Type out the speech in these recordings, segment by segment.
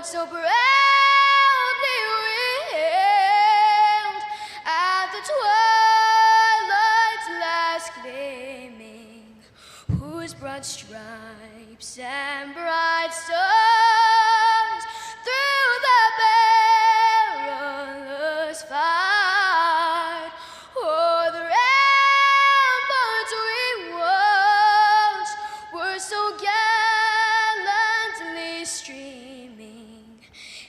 so proudly wailed at the twilight's last gleaming, whose broad stripes and bright stars through the perilous fight o'er the ramparts we watched were so gallantly streaming,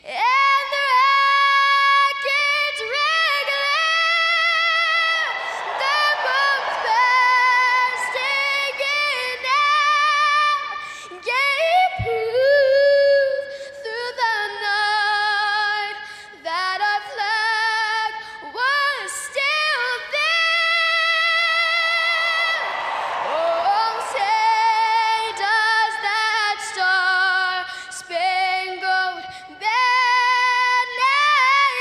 and the rackets regular, the bombs bursting in air, gave proof through the night that our flag was still there. Oh, say does that star-spangled banner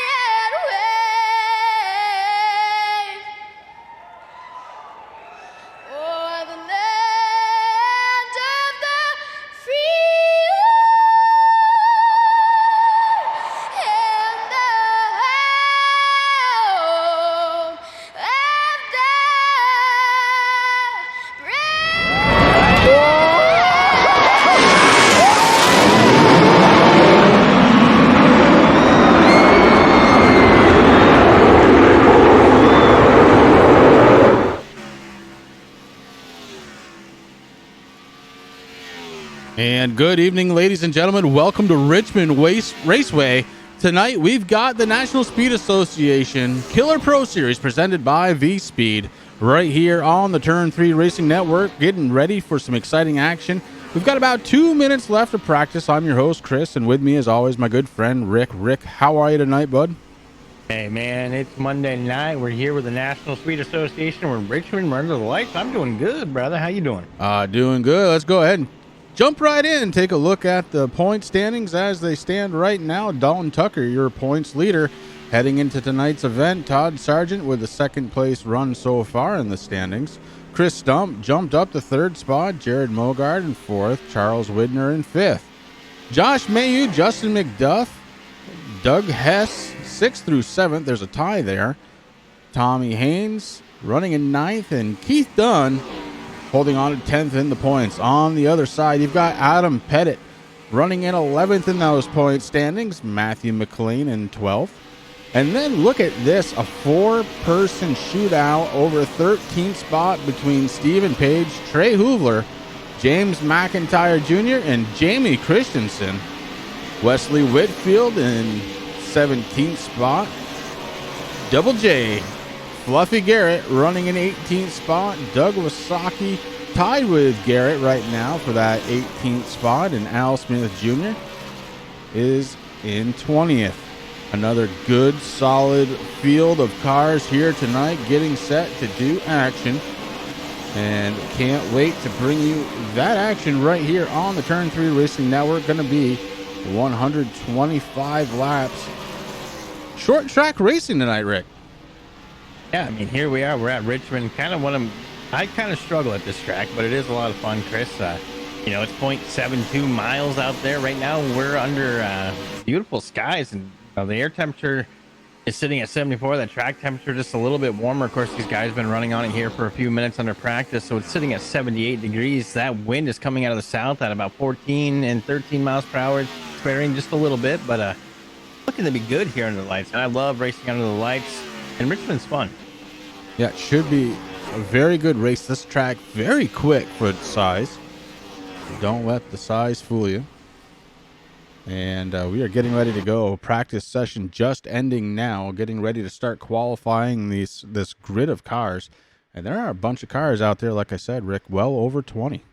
yet wave o'er the land of the free and the home of the brave. And good evening, ladies and gentlemen. Welcome to Richmond Raceway. Tonight, we've got the National Speed Association Killer Pro Series presented by V-Speed right here on the Turn 3 Racing Network, getting ready for some exciting action. We've got about 2 minutes left of practice. I'm your host, Chris, and with me, as always, my good friend, Rick. Rick, how are you tonight, bud? Hey man, it's Monday night. We're here with the National Speed Association. We're in Richmond. We're under the lights. I'm doing good, brother. How you doing? Doing good. Let's go ahead and jump right in and take a look at the point standings as they stand right now. Dalton Tucker, your points leader, heading into tonight's event. Todd Sargent with the second place run so far in the standings. Chris Stump jumped up to third spot. Jared Mogard in fourth. Charles Widner in fifth. Josh Mayu, Justin McDuff, Doug Hess, 6th through 7th. There's a tie there. Tommy Haynes running in 9th, and Keith Dunn holding on to 10th in the points. On the other side, you've got Adam Pettit running in 11th in those point standings. Matthew McLean in 12th. And then look at this, a 4-person shootout over 13th spot between Stephen Page, Trey Hoovler, James McIntyre Jr., and Jamie Christensen. Wesley Whitfield in 17th spot. Double J, Fluffy Garrett running in 18th spot. Doug Wasaki tied with Garrett right now for that 18th spot. And Al Smith Jr. is in 20th. Another good, solid field of cars here tonight getting set to do action. And can't wait to bring you that action right here on the Turn 3 Racing Network. Going to be 125 laps. Short track racing tonight, Rick. Yeah, I mean, here we are. We're at Richmond. I kind of struggle at this track, but it is a lot of fun, Chris. It's 0.72 miles out there right now. We're under beautiful skies, and the air temperature is sitting at 74. The track temperature just a little bit warmer. Of course, these guys have been running on it here for a few minutes under practice, so it's sitting at 78 degrees. That wind is coming out of the south at about 14 and 13 miles per hour. It's sparing just a little bit, but looking to be good here under the lights. And I love racing under the lights, and Richmond's fun. Yeah, it should be a very good race. This track very quick for its size. Don't let the size fool you. And we are getting ready to go. Practice session just ending now. Getting ready to start qualifying this grid of cars. And there are a bunch of cars out there, like I said, Rick, well over 20.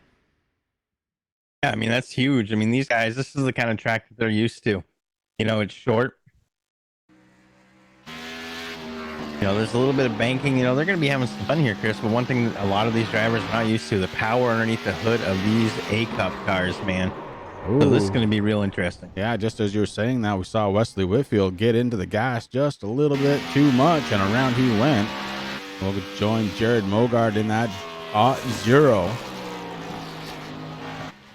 Yeah, I mean, that's huge. I mean, these guys, this is the kind of track that they're used to. It's short. There's a little bit of banking. They're going to be having some fun here, Chris. But one thing that a lot of these drivers are not used to, the power underneath the hood of these A-Cup cars, man. Ooh. So this is going to be real interesting. Yeah, just as you were saying that, we saw Wesley Whitfield get into the gas just a little bit too much, and around he went. We'll join Jared Mogard in that 0.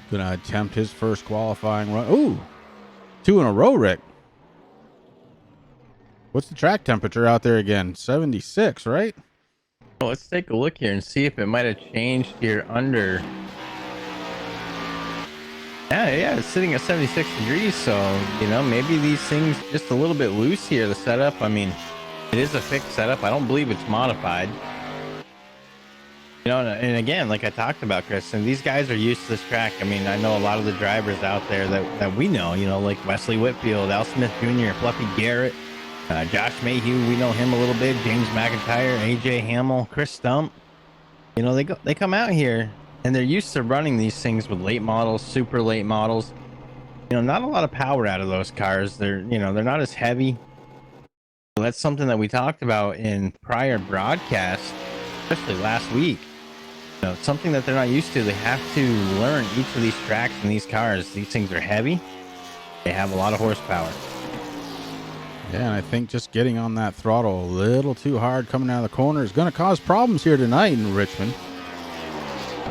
Gonna attempt his first qualifying run. Ooh, 2 in a row, Rick. What's the track temperature out there again? 76, right? Well, let's take a look here and see if it might have changed here under. Yeah, it's sitting at 76 degrees, so, you know, maybe these things just a little bit loose here, the setup. I mean, it is a fixed setup. I don't believe it's modified. You know, and again, like I talked about, Chris, and these guys are used to this track. I mean, I know a lot of the drivers out there that we know, you know, like Wesley Whitfield, Al Smith Jr., Fluffy Garrett, Josh Mayhew, we know him a little bit, James McIntyre, AJ Hamill, Chris Stump. You know, they come out here and they're used to running these things with late models, super late models. You know, not a lot of power out of those cars. They're not as heavy. So that's something that we talked about in prior broadcasts, especially last week. You know, something that they're not used to. They have to learn each of these tracks and these cars. These things are heavy. They have a lot of horsepower. Yeah, and I think just getting on that throttle a little too hard coming out of the corner is going to cause problems here tonight in Richmond.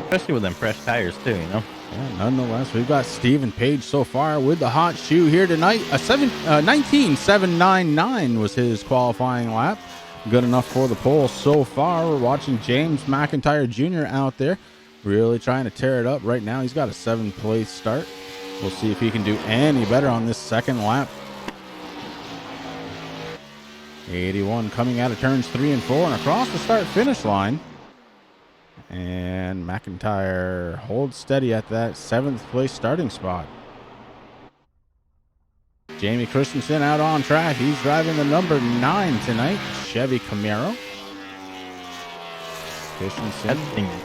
Especially with them fresh tires too, you know. Yeah, nonetheless, we've got Stephen Page so far with the hot shoe here tonight. 19.799 was his qualifying lap. Good enough for the pole so far. We're watching James McIntyre Jr. out there really trying to tear it up right now. He's got a 7th place start. We'll see if he can do any better on this second lap. 81 coming out of turns 3 and 4 and across the start finish line. And McIntyre holds steady at that 7th place starting spot. Jamie Christensen out on track. He's driving the number 9 tonight, Chevy Camaro. Christensen. That thing is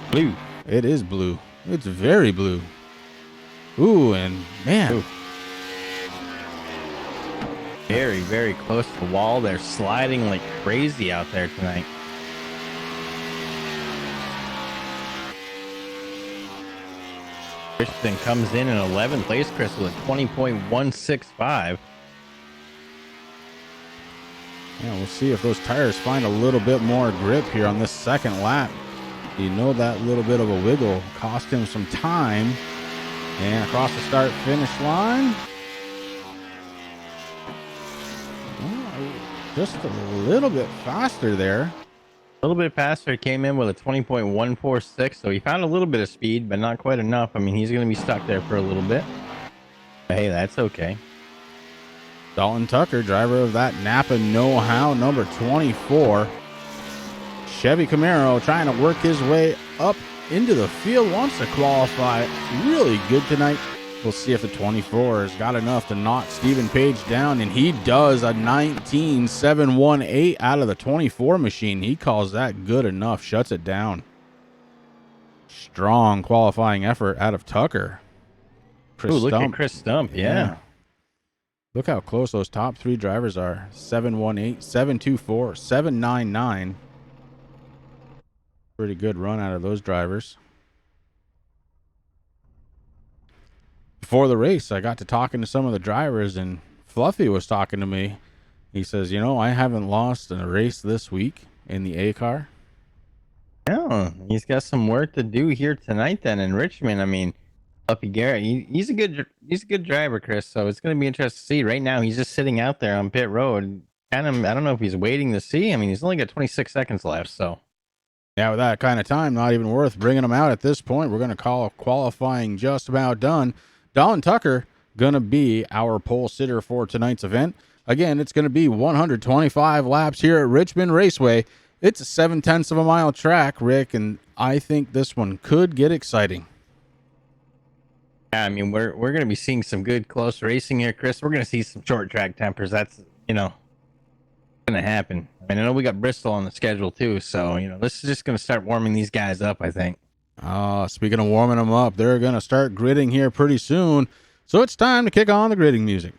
blue. It is blue. It's very blue. Ooh, and man. Ooh. Very, very close to the wall. They're sliding like crazy out there tonight. Christian comes in 11th place, Chris, with a 20.165. Yeah, we'll see if those tires find a little bit more grip here on this second lap. You know, that little bit of a wiggle cost him some time. And across the start finish line. Just a little bit faster there. A little bit faster. Came in with a 20.146, so he found a little bit of speed, but not quite enough. I mean, he's going to be stuck there for a little bit. But hey, that's okay. Dalton Tucker, driver of that Napa Know-How number 24. Chevy Camaro trying to work his way up into the field. Wants to qualify really good tonight. We'll see if the 24 has got enough to knock Stephen Page down, and he does. A 19.718 out of the 24 machine. He calls that good enough, shuts it down. Strong qualifying effort out of Tucker. Ooh, look at Chris Stump, yeah. Look how close those top 3 drivers are. 718, 724, 799. Pretty good run out of those drivers. Before the race, I got to talking to some of the drivers, and Fluffy was talking to me. He says, you know, I haven't lost in a race this week in the A car. Yeah, he's got some work to do here tonight then in Richmond. I mean, Fluffy Garrett, he's a good driver, Chris, so it's going to be interesting to see. Right now, he's just sitting out there on pit road. Kind of, I don't know if he's waiting to see. I mean, he's only got 26 seconds left, so. Yeah, with that kind of time, not even worth bringing him out at this point. We're going to call qualifying just about done. Dalton Tucker going to be our pole sitter for tonight's event. Again, it's going to be 125 laps here at Richmond Raceway. It's a 0.7 of a mile track, Rick, and I think this one could get exciting. Yeah, I mean, we're going to be seeing some good close racing here, Chris. We're going to see some short track tempers. That's, you know, going to happen. I mean, I know we got Bristol on the schedule too, so, you know, this is just going to start warming these guys up, I think. Speaking of warming them up, they're going to start gridding here pretty soon. So it's time to kick on the gridding music.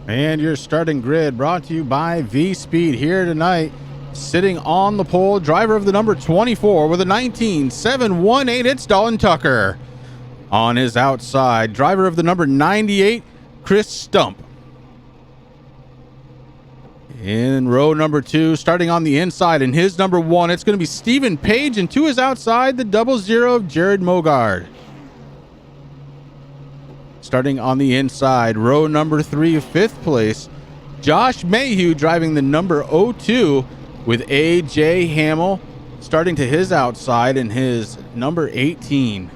And your starting grid brought to you by V-Speed here tonight. Sitting on the pole, driver of the number 24 with a 19.718, it's Dalton Tucker. On his outside, driver of the number 98, Chris Stump. In row number 2, starting on the inside, in his number 1, it's going to be Stephen Page, and to his outside, the 00 of Jared Mogard. Starting on the inside, row number 3, 5th place, Josh Mayhew driving the number 02 with A.J. Hamill, starting to his outside in his number 18.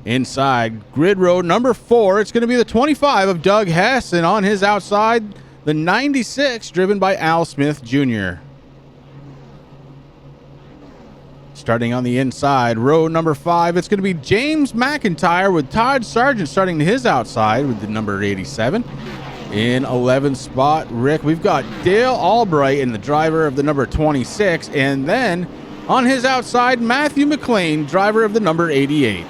Inside, grid row number 4, it's going to be the 25 of Doug Hess, and on his outside, the 96 driven by Al Smith Jr. Starting on the inside, row number 5, it's going to be James McIntyre with Todd Sargent starting to his outside with the number 87. In 11th spot, Rick, we've got Dale Albright in the driver of the number 26, and then on his outside, Matthew McLean, driver of the number 88.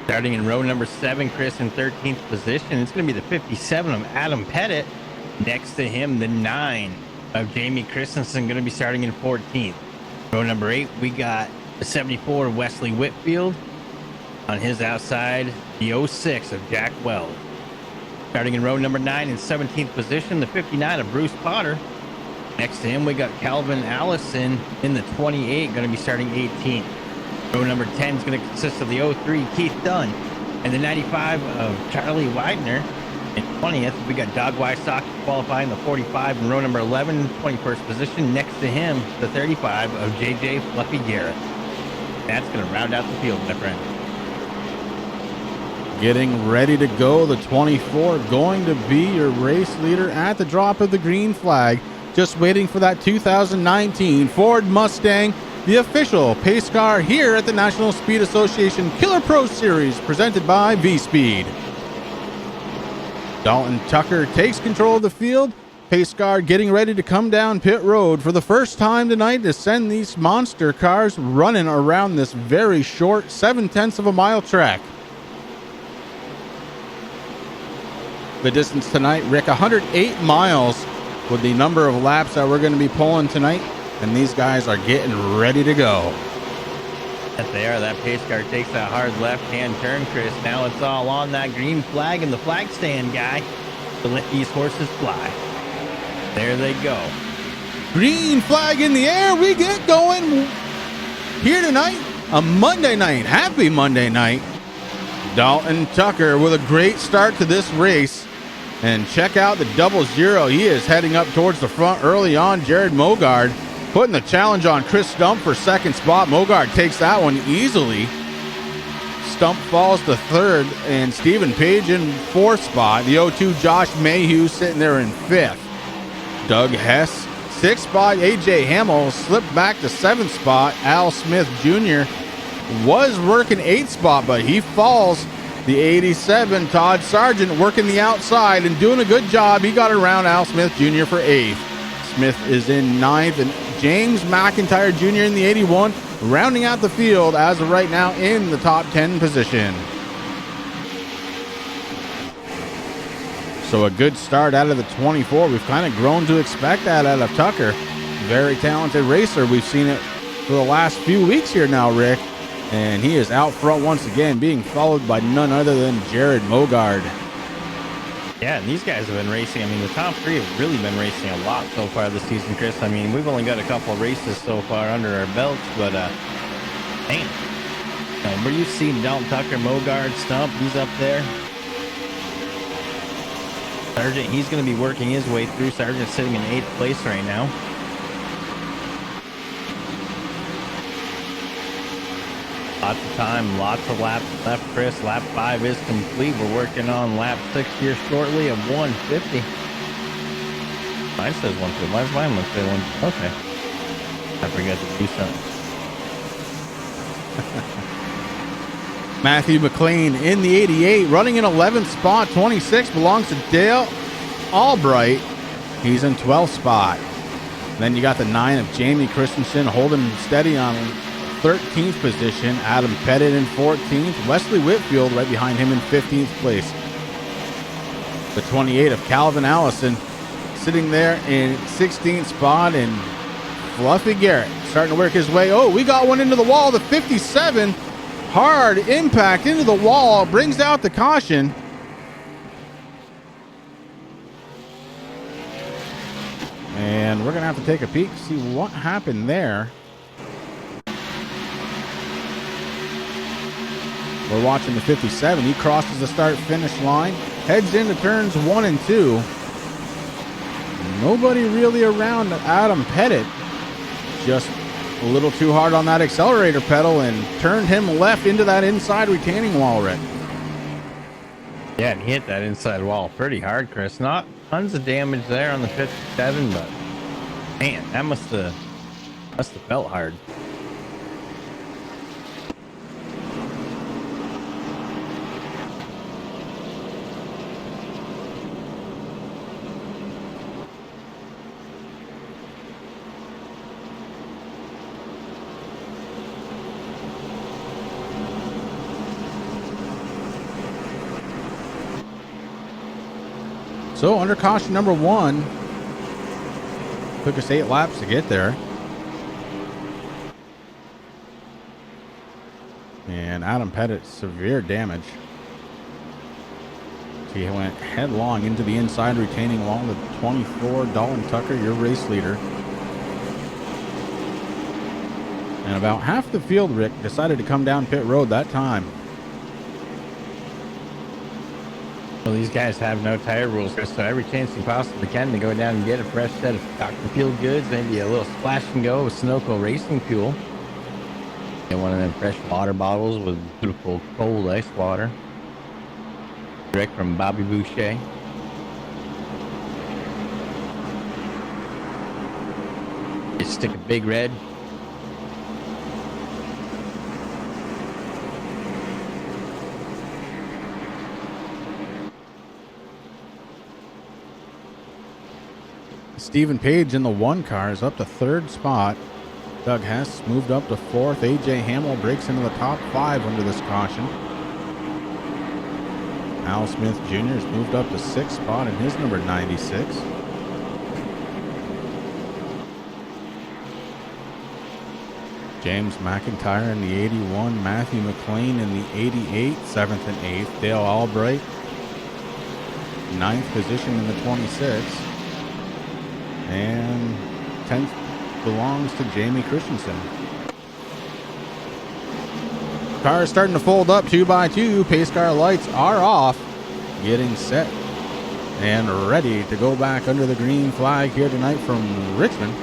Starting in row number 7, Chris in 13th position. It's going to be the 57 of Adam Pettit. Next to him, the 9 of Jamie Christensen, going to be starting in 14th. Row number 8, we got the 74 of Wesley Whitfield. On his outside, the 06 of Jack Weld. Starting in row number 9 in 17th position, the 59 of Bruce Potter. Next to him, we got Calvin Allison in the 28, going to be starting 18th. Row number 10 is going to consist of the 03 Keith Dunn and the 95 of Charlie Widener. In 20th, we got Doug Wysock qualifying the 45 in row number 11, 21st position. Next to him, the 35 of JJ Fluffy Garrett. That's going to round out the field, my friend. Getting ready to go, the 24 going to be your race leader at the drop of the green flag. Just waiting for that 2019 Ford Mustang, the official pace car here at the National Speed Association Killer Pro Series, presented by V-Speed. Dalton Tucker takes control of the field. Pace car getting ready to come down pit road for the first time tonight to send these monster cars running around this very short 7/10 of a mile track. The distance tonight, Rick, 108 miles with the number of laps that we're going to be pulling tonight. And these guys are getting ready to go. Yes, they are. That pace car takes that hard left-hand turn, Chris. Now it's all on that green flag and the flag stand guy to let these horses fly. There they go. Green flag in the air. We get going here tonight, a Monday night. Happy Monday night. Dalton Tucker with a great start to this race. And check out the 00. He is heading up towards the front early on. Jared Mogard putting the challenge on Chris Stump for second spot. Mogard takes that one easily. Stump falls to third, and Stephen Page in fourth spot. The 02 Josh Mayhew sitting there in fifth. Doug Hess, sixth spot. A.J. Hamill slipped back to seventh spot. Al Smith Jr. was working eighth spot, but he falls. The 87 Todd Sargent working the outside and doing a good job. He got around Al Smith Jr. for eighth. Smith is in ninth, and James McIntyre Jr. in the 81, rounding out the field as of right now in the top 10 position. So a good start out of the 24. We've kind of grown to expect that out of Tucker. Very talented racer. We've seen it for the last few weeks here now, Rick. And he is out front once again, being followed by none other than Jared Mogard. Yeah, and these guys have been racing. I mean, the top three have really been racing a lot so far this season, Chris. I mean, we've only got a couple of races so far under our belts, but, man, where you've seen Dalton Tucker, Mogard, Stump, he's up there. Sargent, he's going to be working his way through. Sargent's sitting in 8th place right now. Lots of time, lots of laps left, Chris. Lap 5 is complete. We're working on lap 6 here shortly of 150. Mine says 150. Why does mine look say 150? Okay. I forgot to do something. Matthew McLean in the 88, running in 11th spot. 26 belongs to Dale Albright. He's in 12th spot. Then you got the 9 of Jamie Christensen holding steady on 13th position. Adam Pettit in 14th. Wesley Whitfield right behind him in 15th place. The 28 of Calvin Allison sitting there in 16th spot, and Fluffy Garrett starting to work his way. Oh, we got one into the wall. The 57, hard impact into the wall, brings out the caution. And we're going to have to take a peek to see what happened there. We're watching the 57. He crosses the start-finish line, heads into turns 1 and 2. Nobody really around Adam Pettit. Just a little too hard on that accelerator pedal and turned him left into that inside retaining wall, Rick. Yeah, and he hit that inside wall pretty hard, Chris. Not tons of damage there on the 57, but man, that must have felt hard. So under caution number 1, took us 8 laps to get there. And Adam Pettit, severe damage. He went headlong into the inside retaining wall. The 24, Dalton Tucker, your race leader. And about half the field, Rick, decided to come down pit road that time. Well, these guys have no tire rules, Chris, so every chance you possibly can to go down and get a fresh set of Dr. Feel Goods, maybe a little splash and go with Sunoco Racing Fuel. Get one of them fresh water bottles with beautiful cold ice water. Direct from Bobby Boucher. You stick a big red. Stephen Page in the 1 car is up to 3rd spot. Doug Hess moved up to 4th. AJ Hamill breaks into the top 5 under this caution. Al Smith Jr. has moved up to 6th spot in his number 96. James McIntyre in the 81. Matthew McLean in the 88. 7th and 8th. Dale Albright, 9th position in the 26. And 10th belongs to Jamie Christensen. Car is starting to fold up 2 by 2. Pace car lights are off. Getting set and ready to go back under the green flag here tonight from Richmond.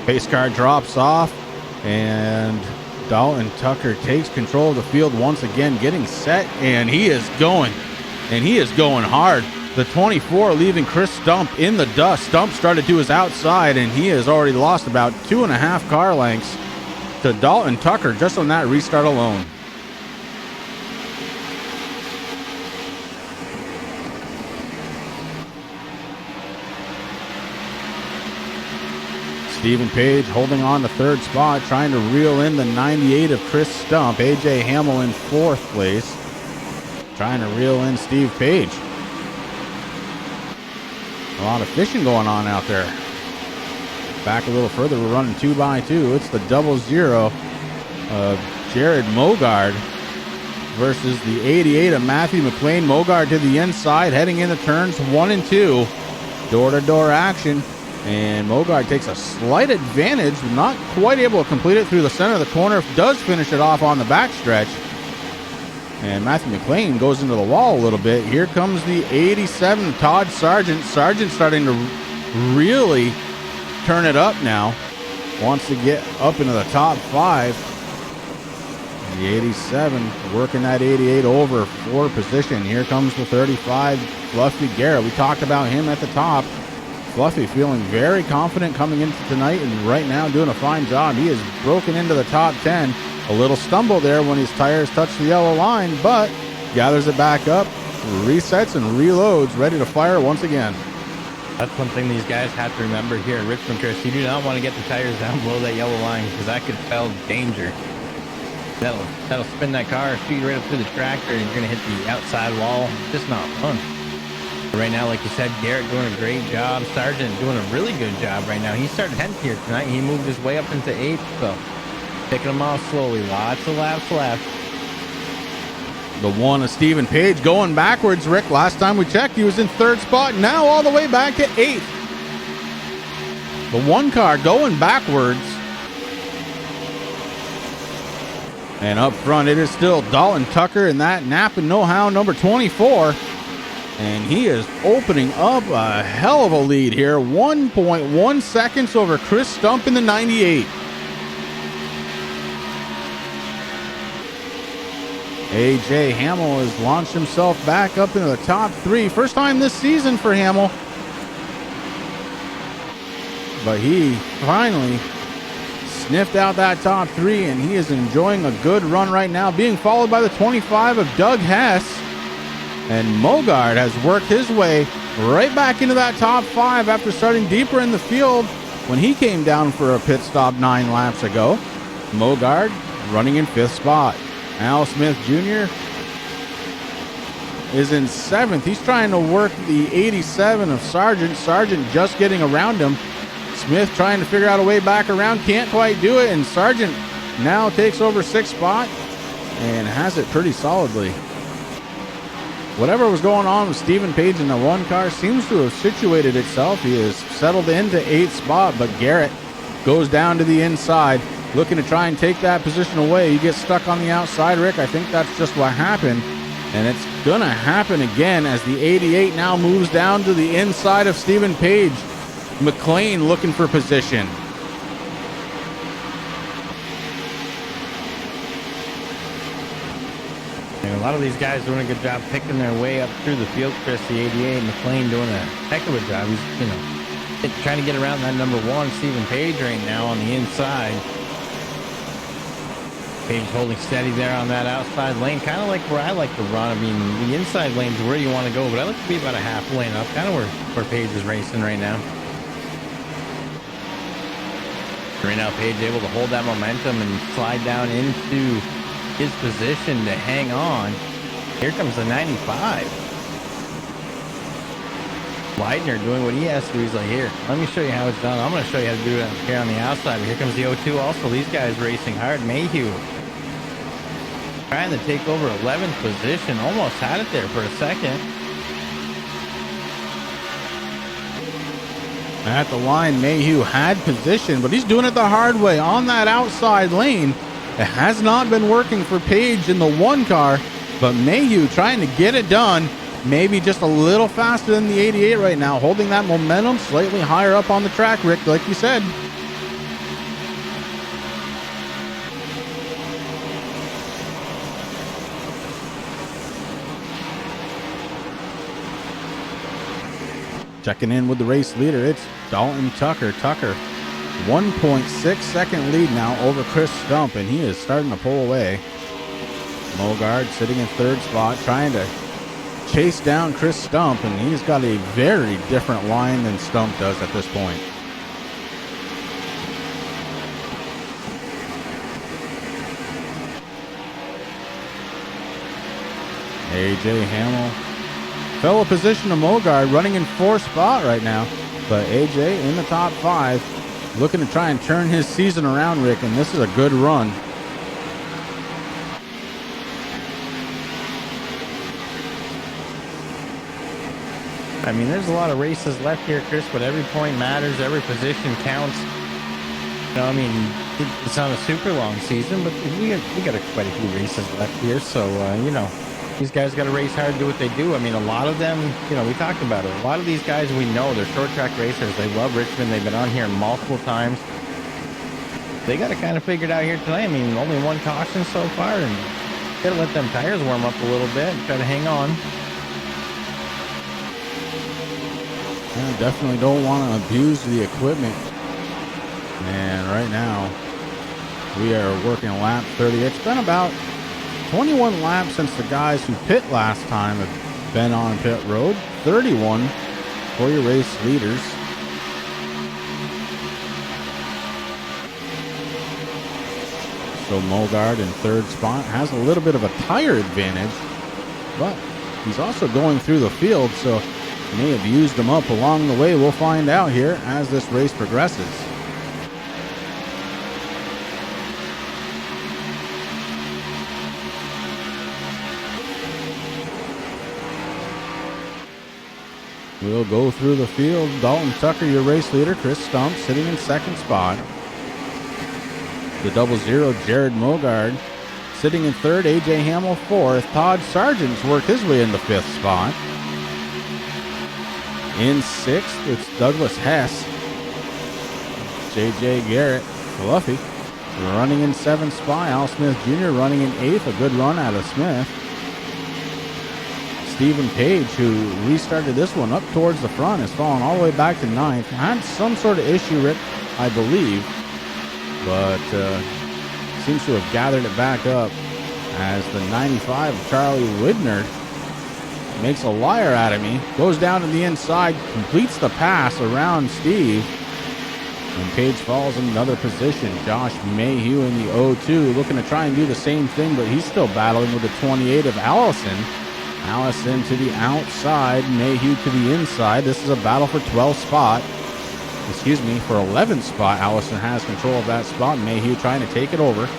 Pace car drops off, and Dalton Tucker takes control of the field once again, getting set, and he is going hard. The 24 leaving Chris Stump in the dust. Stump started to his outside, and he has already lost about 2.5 car lengths to Dalton Tucker just on that restart alone. Stephen Page holding on to 3rd spot, trying to reel in the 98 of Chris Stump. AJ Hamill in 4th place, trying to reel in Steve Page. A lot of fishing going on out there. Back a little further, we're running 2 by 2. It's the 00 of Jared Mogard versus the 88 of Matthew McLean. Mogard to the inside, heading into turns 1 and 2. Door-to-door action. And Mogard takes a slight advantage, not quite able to complete it through the center of the corner. Does finish it off on the backstretch. And Matthew McLean goes into the wall a little bit. Here comes the 87, Todd Sargent. Sargent starting to really turn it up now. Wants to get up into the top 5. The 87 working that 88 over for position. Here comes the 35, Fluffy Garrett. We talked about him at the top. Fluffy feeling very confident coming into tonight, and right now doing a fine job. He has broken into the top 10. A little stumble there when his tires touch the yellow line, but gathers it back up resets and reloads, ready to fire once again. That's one thing these guys have to remember here at Richmond, Chris. You do not want to get the tires down below that yellow line because that could spell danger. That'll spin that car, shoot you right up through the tractor, and you're going to hit the outside wall. Just not fun. But right now, like you said, Garrett doing a great job. Sargent doing a really good job right now. He started 10th here tonight. He moved his way up into 8th, so picking them off slowly. Lots of laps left. The one of Stephen Page going backwards, Rick. Last time we checked, he was in 3rd spot. Now all the way back to 8th. The one car going backwards. And up front, it is still Dalton Tucker and that Napa Know-How number 24. And he is opening up a hell of a lead here. 1.1 seconds over Chris Stump in the 98. AJ Hamill has launched himself back up into the top 3. First time this season for Hamill. But he finally sniffed out that top 3, and he is enjoying a good run right now, being followed by the 25 of Doug Hess. And Mogard has worked his way right back into that top 5 after starting deeper in the field when he came down for a pit stop 9 laps ago. Mogard running in 5th spot. Al Smith Jr. is in 7th. He's trying to work the 87 of Sargent. Sargent just getting around him. Smith trying to figure out a way back around. Can't quite do it. And Sargent now takes over 6th spot and has it pretty solidly. Whatever was going on with Stephen Page in the 1 car seems to have situated itself. He has settled into 8th spot, but Garrett goes down to the inside, looking to try and take that position away. He gets stuck on the outside, Rick. I think that's just what happened. And it's going to happen again as the 88 now moves down to the inside of Stephen Page. McLean looking for position. And a lot of these guys doing a good job picking their way up through the field, Chris. The 88, McLean doing a heck of a job. He's, trying to get around that number 1, Stephen Page, right now on the inside. Page holding steady there on that outside lane, kind of like where I like to run. I mean, the inside lane's where you want to go, but I like to be about a half lane up, kind of where Page is racing right now. Right now, Page able to hold that momentum and slide down into his position to hang on. Here comes the 95. Leidner doing what he has to do. He's like, here, let me show you how it's done. I'm going to show you how to do it here on the outside. But here comes the 02 also. These guys racing hard. Mayhew trying to take over 11th position. Almost had it there for a second. At the line, Mayhew had position, but he's doing it the hard way on that outside lane. It has not been working for Page in the 1 car, but Mayhew trying to get it done. Maybe just a little faster than the 88 right now, holding that momentum slightly higher up on the track, Rick, like you said. Checking in with the race leader, it's Dalton Tucker. Tucker, 1.6 second lead now over Chris Stump, and he is starting to pull away. Mogard sitting in 3rd spot, trying to chase down Chris Stump, and he's got a very different line than Stump does at this point. AJ Hamill fell a position to Mogard, running in 4th spot right now, but AJ in the top 5, looking to try and turn his season around, Rick, and this is a good run. I mean, there's a lot of races left here, Chris, but every point matters. Every position counts. You know, I mean, it's not a super long season, but we got quite a few races left here. So, you know, these guys got to race hard, do what they do. I mean, a lot of them, you know, we talked about it. A lot of these guys we know, they're short track racers. They love Richmond. They've been on here multiple times. They got to kind of figure it out here tonight. I mean, only 1 caution so far, and got to let them tires warm up a little bit and try to hang on. I definitely don't want to abuse the equipment. And right now, we are working lap 30. It's been about 21 laps since the guys who pit last time have been on pit road. 31 for your race leaders. So Mogard in third spot has a little bit of a tire advantage, but he's also going through the field, so may have used them up along the way. We'll find out here as this race progresses. We'll go through the field. Dalton Tucker, your race leader. Chris Stump sitting in second spot. The 00, Jared Mogard, sitting in third. AJ Hamill fourth. Todd Sargent's worked his way into fifth spot. In sixth, it's Douglas Hess. JJ Garrett, Fluffy, running in seventh spot. Al Smith Jr. running in eighth. A good run out of Smith. Stephen Page, who restarted this one up towards the front, has fallen all the way back to ninth. Had some sort of issue, Rick, I believe, but seems to have gathered it back up as the 95 of Charlie Widner makes a liar out of me. Goes down to the inside, completes the pass around Steve, and Page falls in another position. Josh Mayhew in the 02 looking to try and do the same thing, but he's still battling with the 28 of Allison. Allison to the outside, Mayhew to the inside. This is a battle for 12th spot. Excuse me, for 11th spot. Allison has control of that spot. Mayhew trying to take it over.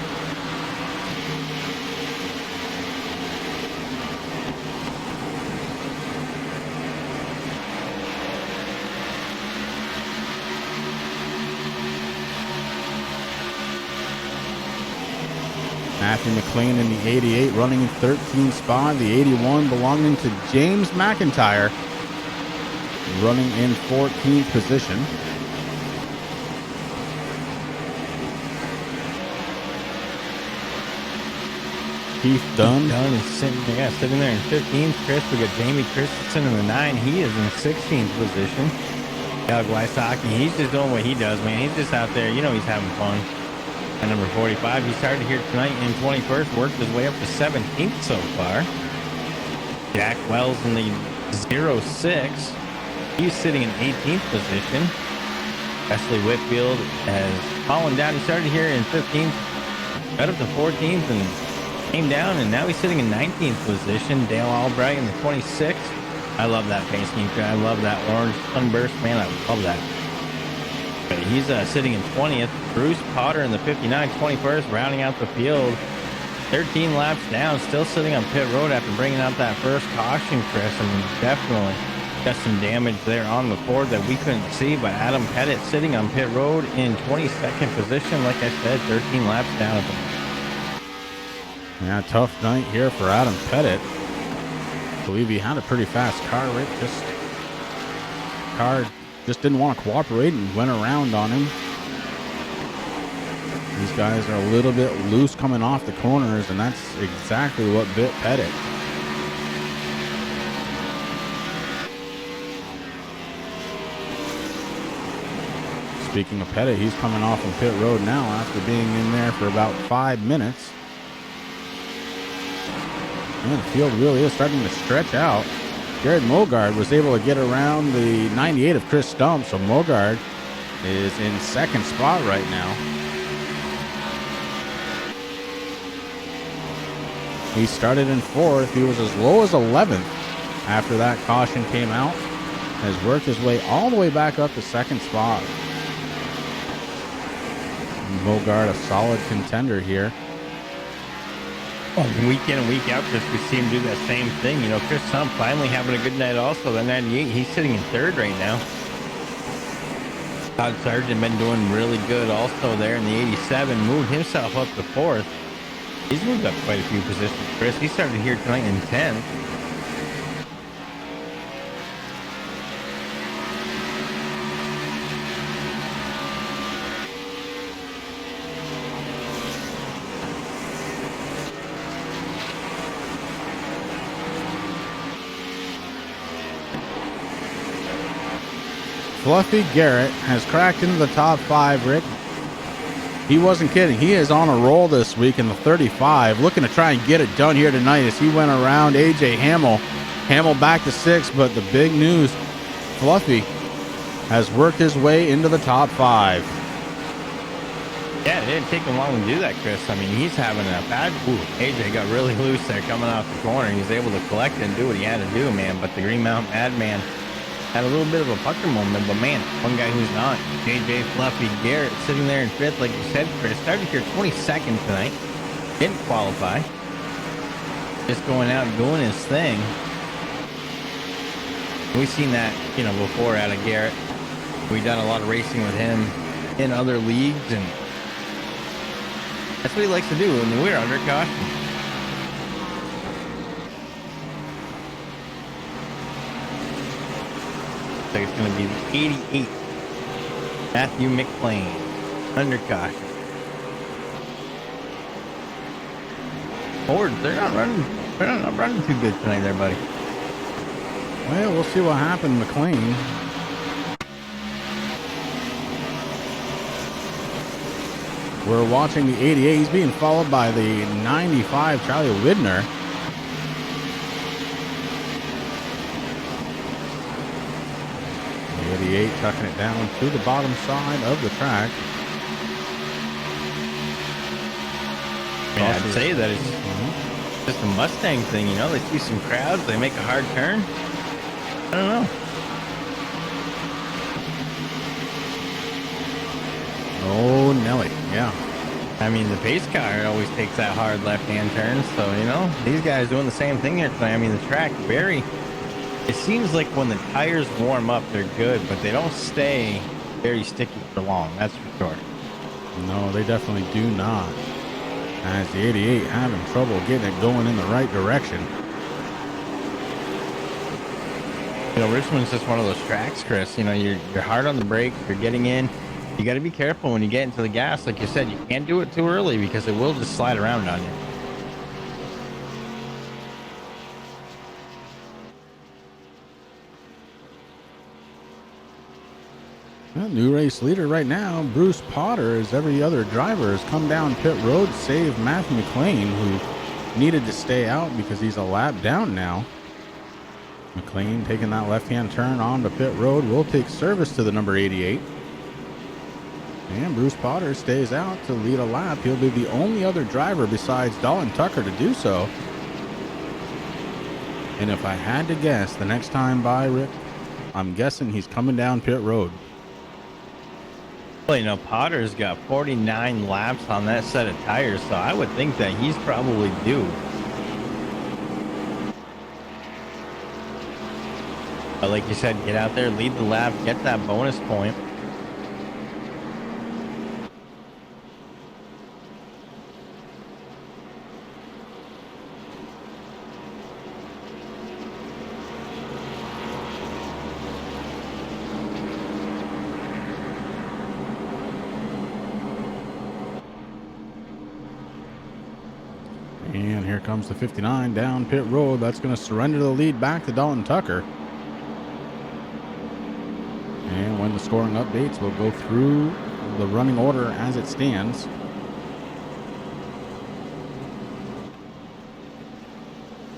Matthew McLean in the 88 running in 13th spot. The 81 belonging to James McIntyre running in 14th position. Keith Dunn. Dunn is sitting there in 15th. Chris, we got Jamie Christensen in the 9. He is in 16th position. Doug Wysocki, he's just doing what he does, man. He's just out there. You know he's having fun. At number 45, he started here tonight in 21st, worked his way up to 17th so far. Jack Wells in the 06. He's sitting in 18th position. Wesley Whitfield has fallen down. He started here in 15th, got up to 14th, and came down, and now he's sitting in 19th position. Dale Albright in the 26th. I love that pace scheme. I love that orange sunburst. Man, I love that. But he's sitting in 20th. Bruce Potter in the 59, 21st, rounding out the field. 13 laps down, still sitting on pit road after bringing out that first caution, Chris. I mean, definitely got some damage there on the Ford that we couldn't see. But Adam Pettit sitting on pit road in 22nd position. Like I said, 13 laps down at the moment. Yeah, tough night here for Adam Pettit. I believe he had a pretty fast car, right? Car just didn't want to cooperate and went around on him. These guys are a little bit loose coming off the corners, and that's exactly what bit Pettit. Speaking of Pettit, he's coming off on pit road now after being in there for about 5 minutes. And the field really is starting to stretch out. Jared Mogard was able to get around the 98 of Chris Stump, so Mogard is in second spot right now. He started in fourth. He was as low as 11th after that caution came out. Has worked his way all the way back up to second spot. Mogard, a solid contender here. Week in and week out, Chris, we see him do that same thing. You know, Chris Stump finally having a good night also. The 98, he's sitting in third right now. Todd Sargent been doing really good also there in the 87. Moved himself up to fourth. He's moved up quite a few positions, Chris. He started here tonight in 10th. Fluffy Garrett has cracked into the top 5, Rick. He wasn't kidding. He is on a roll this week in the 35, looking to try and get it done here tonight as he went around AJ Hamill. Hamill back to 6, but the big news, Fluffy has worked his way into the top 5. Yeah, it didn't take him long to do that, Chris. I mean, he's having a bad... Ooh, AJ got really loose there coming off the corner. He was able to collect it and do what he had to do, man. But the Green Mountain Madman had a little bit of a pucker moment. But, man, one guy who's not, JJ Fluffy Garrett, sitting there in 5th, like you said, Chris. Started here 22nd tonight. Didn't qualify. Just going out and doing his thing. We've seen that, you know, before out of Garrett. We've done a lot of racing with him in other leagues, and that's what he likes to do, and we're under caution. So it's going to be the 88, Matthew McLean, under caution. Ford, they're not running too good tonight there, buddy. Well, we'll see what happened, McLean. We're watching the 88. He's being followed by the 95, Charlie Widner. The 88 tucking it down to the bottom side of the track. Yeah, I'd say that it's just a Mustang thing, you know. They see some crowds, they make a hard turn. I don't know. Oh, Nelly, yeah. I mean, the pace car always takes that hard left-hand turn, so, you know, these guys doing the same thing here tonight. I mean, the track, it seems like when the tires warm up, they're good, but they don't stay very sticky for long, that's for sure. No, they definitely do not. As the 88 having trouble getting it going in the right direction. You know, Richmond's just one of those tracks, Chris. You know, you're hard on the brake, you're getting in. You got to be careful when you get into the gas. Like you said, you can't do it too early because it will just slide around on you. Well, new race leader right now, Bruce Potter, as every other driver has come down pit road to save Matthew McLean, who needed to stay out because he's a lap down now. McLean taking that left-hand turn onto pit road will take service to the number 88. And Bruce Potter stays out to lead a lap. He'll be the only other driver besides Dalton Tucker to do so. And if I had to guess, the next time by, Rick, I'm guessing he's coming down pit road. Well, you know, Potter's got 49 laps on that set of tires, so I would think that he's probably due. But like you said, get out there, lead the lap, get that bonus point. And here comes the 59 down pit road. That's going to surrender the lead back to Dalton Tucker. And when the scoring updates, we'll go through the running order as it stands.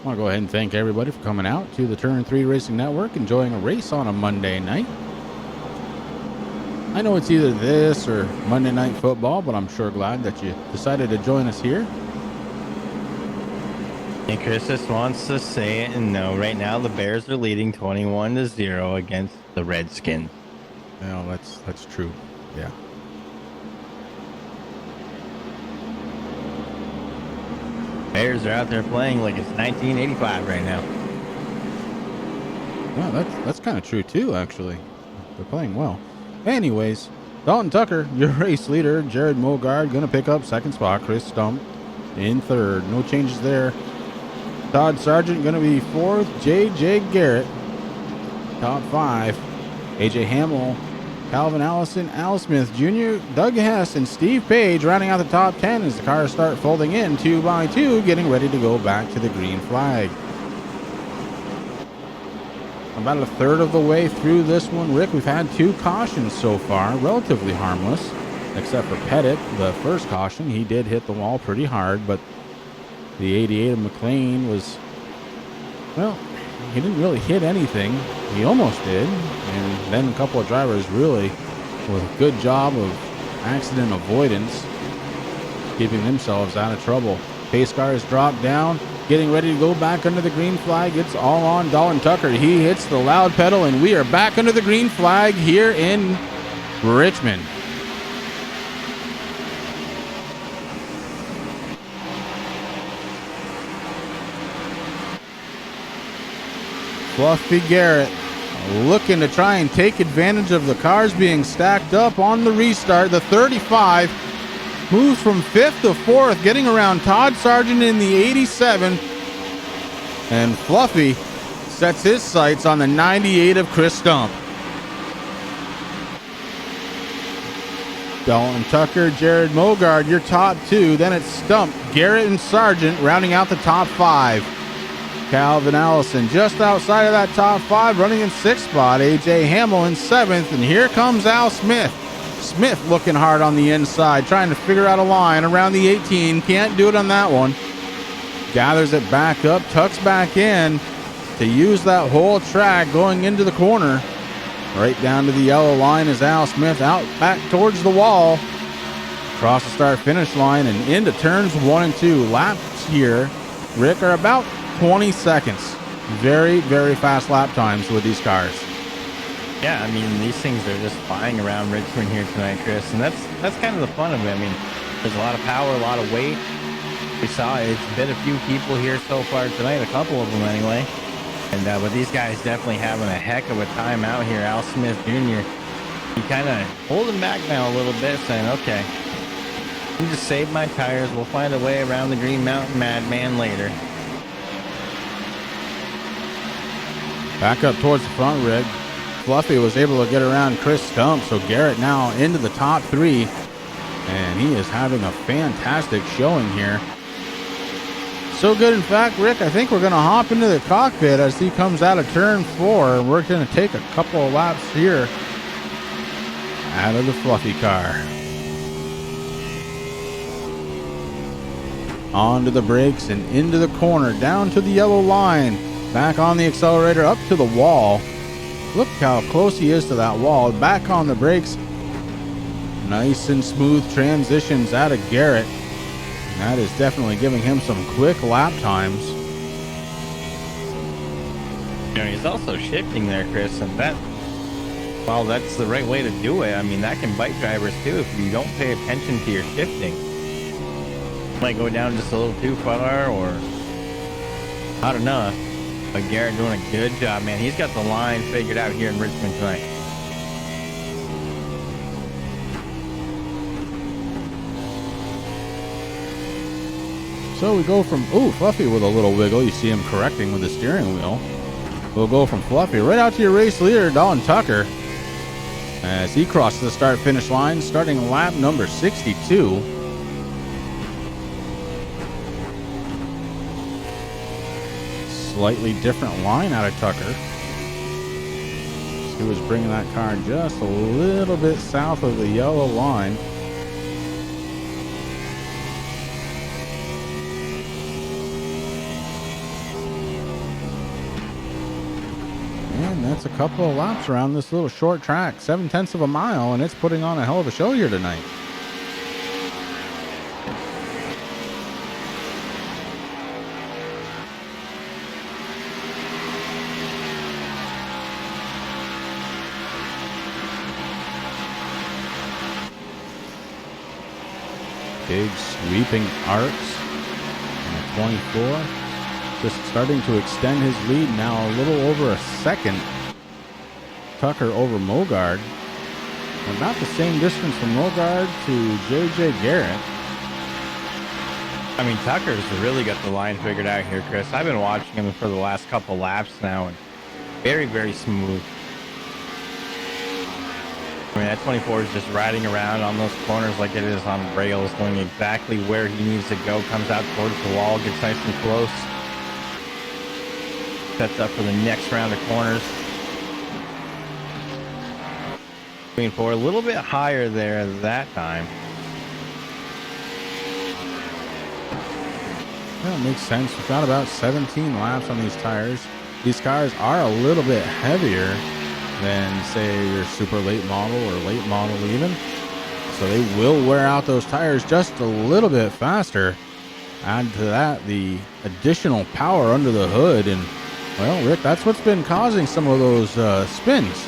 I want to go ahead and thank everybody for coming out to the Turn 3 Racing Network, enjoying a race on a Monday night. I know it's either this or Monday Night Football, but I'm sure glad that you decided to join us here. And Chris just wants to say it and no, right now the Bears are leading 21-0 against the Redskins. Well, that's true. Yeah. Bears are out there playing like it's 1985 right now. Yeah, that's kind of true too, actually. They're playing well. Anyways, Dalton Tucker, your race leader. Jared Mogard going to pick up second spot. Chris Stump in third. No changes there. Todd Sargent going to be fourth. J.J. Garrett, top 5. A.J. Hamill, Calvin Allison, Al Smith Jr., Doug Hess, and Steve Page rounding out the top 10 as the cars start folding in 2 by 2, getting ready to go back to the green flag. About a third of the way through this one, Rick, we've had 2 cautions so far, relatively harmless, except for Pettit, the first caution. He did hit the wall pretty hard, but the 88 of McLean was, well, he didn't really hit anything. He almost did. And then a couple of drivers really with a good job of accident avoidance, keeping themselves out of trouble. Pace cars drop down, getting ready to go back under the green flag. It's all on Dalton Tucker. He hits the loud pedal, and we are back under the green flag here in Richmond. Fluffy Garrett looking to try and take advantage of the cars being stacked up on the restart. The 35 moves from 5th to 4th, getting around Todd Sargent in the 87. And Fluffy sets his sights on the 98 of Chris Stump. Dalton Tucker, Jared Mogard, your top two. Then it's Stump, Garrett, and Sargent rounding out the top 5. Calvin Allison just outside of that top 5, running in 6th spot. AJ Hamill in 7th, and here comes Al Smith. Smith looking hard on the inside, trying to figure out a line around the 18. Can't do it on that one. Gathers it back up, tucks back in to use that whole track going into the corner. Right down to the yellow line is Al Smith, out back towards the wall. Across the start-finish line and into turns 1 and 2. Laps here, Rick, are about 20 seconds. Very, very fast lap times with these cars. Yeah, I mean, these things are just flying around Richmond here tonight, Chris, and that's kind of the fun of it. I mean, there's a lot of power, a lot of weight. We saw it's been a few people here so far tonight, a couple of them anyway. And but these guys definitely having a heck of a time out here. Al Smith Jr., he kind of holding back now a little bit, saying, okay, you just save my tires. We'll find a way around the Green Mountain Madman later. Back up towards the front, Rick. Fluffy was able to get around Chris Stump, so Garrett now into the top 3, and he is having a fantastic showing here. So good, in fact, Rick, I think we're going to hop into the cockpit as he comes out of turn 4, and we're going to take a couple of laps here out of the Fluffy car. Onto the brakes and into the corner, down to the yellow line, back on the accelerator, up to the wall. Look how close he is to that wall. Back on the brakes. Nice and smooth transitions out of Garrett. And that is definitely giving him some quick lap times. You know, he's also shifting there, Chris, and well, that's the right way to do it. I mean, that can bite drivers too if you don't pay attention to your shifting. You might go down just a little too far, or I don't know. But Garrett doing a good job, man. He's got the line figured out here in Richmond tonight. So we go from, Fluffy with a little wiggle. You see him correcting with the steering wheel. We'll go from Fluffy right out to your race leader, Dalton Tucker, as he crosses the start-finish line, starting lap number 62. Slightly different line out of Tucker. He was bringing that car just a little bit south of the yellow line. And that's a couple of laps around this little short track, 0.7 of a mile, and it's putting on a hell of a show here tonight. Big sweeping arcs on the 24. Just starting to extend his lead now a little over a second. Tucker over Mogard. About the same distance from Mogard to J.J. Garrett. I mean, Tucker's really got the line figured out here, Chris. I've been watching him for the last couple laps now, and very, very smooth. I mean, that 24 is just riding around on those corners like it is on rails, going exactly where he needs to go, comes out towards the wall, gets nice and close. Sets up for the next round of corners. Going for a little bit higher there that time. That makes sense. We've got about 17 laps on these tires. these cars are a little bit heavier than, say, your super late model or late model even. So they will wear out those tires just a little bit faster. Add to that the additional power under the hood, and well, Rick, that's what's been causing some of those spins.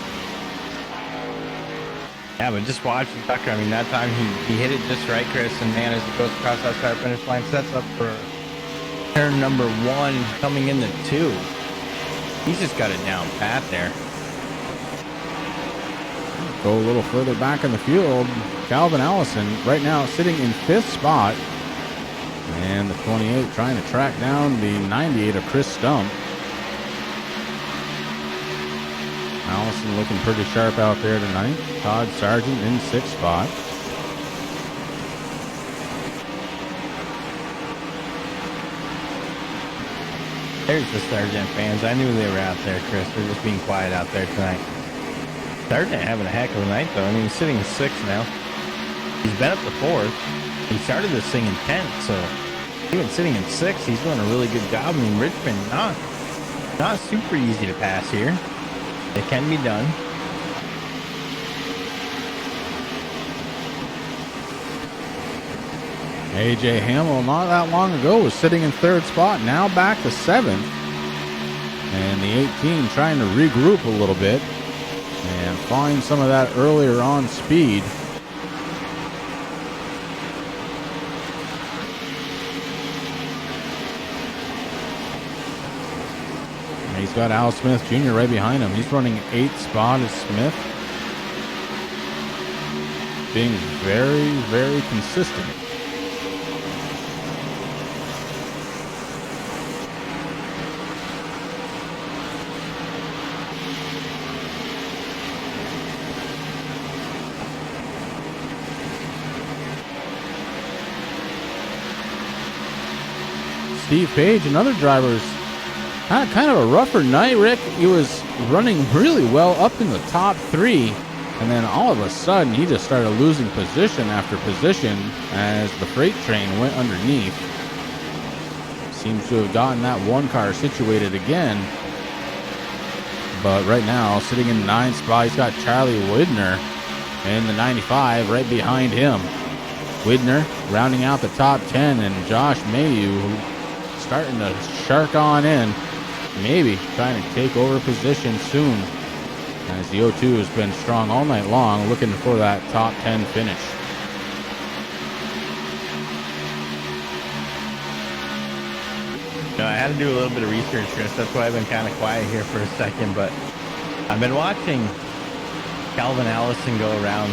Yeah, but just watching Tucker, I mean, that time he hit it just right, Chris, and man, as he goes across that start finish line, sets up for turn number 1 coming into 2. He's just got it down pat there. Go a little further back in the field. Calvin Allison right now sitting in 5th spot, and the 28 trying to track down the 98 of Chris Stump. Allison looking pretty sharp out there tonight. Todd Sargent in 6th spot. There's the Sargent fans. I knew they were out there, Chris. They're just being quiet out there tonight. Sargent having a heck of a night, though. I mean, he's sitting in 6th now. He's been up to 4th. He started this thing in 10th, so even sitting in 6th, he's doing a really good job. I mean, Richmond, not super easy to pass here. It can be done. AJ Hamill not that long ago was sitting in 3rd spot, now back to 7th. And the 18 trying to regroup a little bit and find some of that earlier on speed. And he's got Al Smith Jr. right behind him. He's running 8th spot as Smith. Being very, very consistent. Steve Page, another driver's had kind of a rougher night, Rick. He was running really well up in the top 3, and then all of a sudden he just started losing position after position as the freight train went underneath. Seems to have gotten that one car situated again. But right now, sitting in 9th spot, he's got Charlie Widner in the 95 right behind him. Widner rounding out the top 10, and Josh Mayu starting to shark on in, maybe trying to take over position soon, as the O2 has been strong all night long, looking for that top 10 finish. I had to do a little bit of research, Chris. That's why I've been kind of quiet here for a second, but I've been watching Calvin Allison go around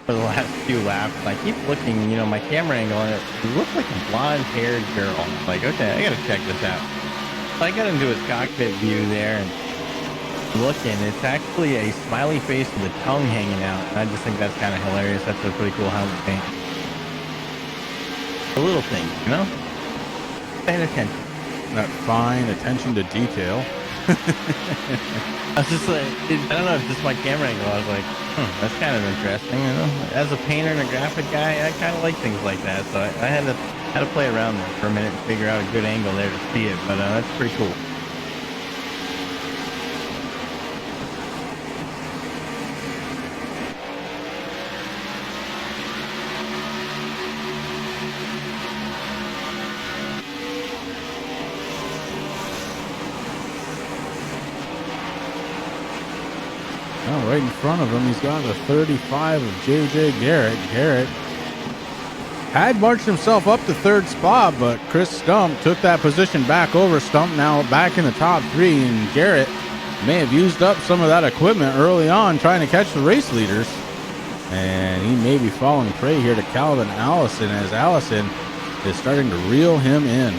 for the last few laps. I keep looking, my camera angle on it. He looks like a blonde-haired girl. I'm like, okay, I gotta check this out. So I got into his cockpit view there and looking. It's actually a smiley face with a tongue hanging out. And I just think that's kind of hilarious. That's a pretty cool helmet paint. The little thing, paying attention. That fine attention to detail. I was just like, I don't know if this is my camera angle. I was like, that's kind of interesting. As a painter and a graphic guy, I kind of like things like that. So I had to play around there for a minute and figure out a good angle there to see it. But that's pretty cool. Right in front of him, he's got the 35 of J.J. Garrett. Garrett had marched himself up to 3rd spot, but Chris Stump took that position back over. Stump now back in the top 3, and Garrett may have used up some of that equipment early on trying to catch the race leaders. And he may be falling prey here to Calvin Allison, as Allison is starting to reel him in.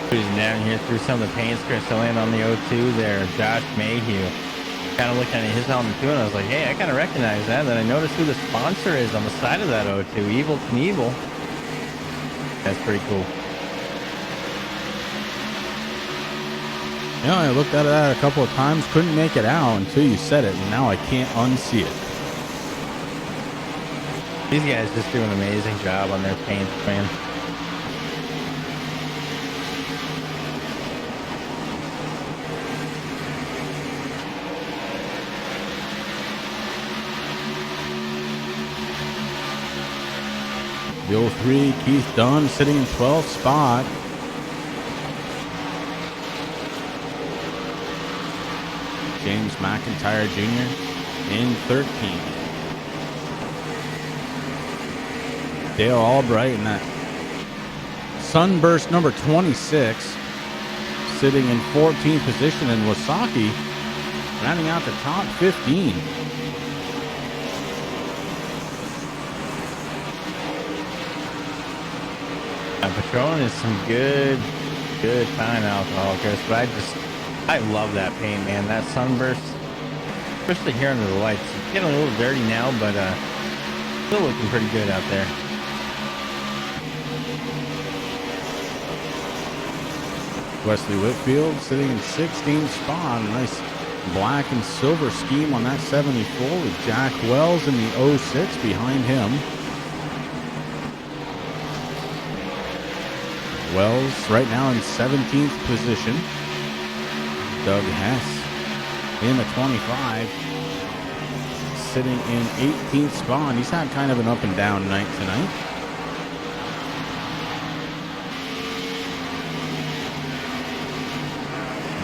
Cruising down here through some of the paints, Chris. I land on the O2 there. Josh Mayhew. Kind of looking at his helmet too, and I was like, hey, I kind of recognize that. And then I noticed who the sponsor is on the side of that O2. Evil Knievel. That's pretty cool. You know, I looked at that a couple of times, couldn't make it out until you said it, and now I can't unsee it. These guys just do an amazing job on their paint, man. The 03, Keith Dunn sitting in 12th spot. James McIntyre Jr. in 13. Dale Albright in that Sunburst number 26, sitting in 14th position, and Wasaki rounding out the top 15. Patron is some good fine alcohol, Chris, but I love that paint, man. That Sunburst, especially here under the lights. It's getting a little dirty now, but still looking pretty good out there. Wesley Whitfield sitting in 16th spot. A nice black and silver scheme on that 74 with Jack Wells in the 06 behind him. Wells right now in 17th position. Doug Hess in the 25, sitting in 18th spot. He's had kind of an up and down night tonight.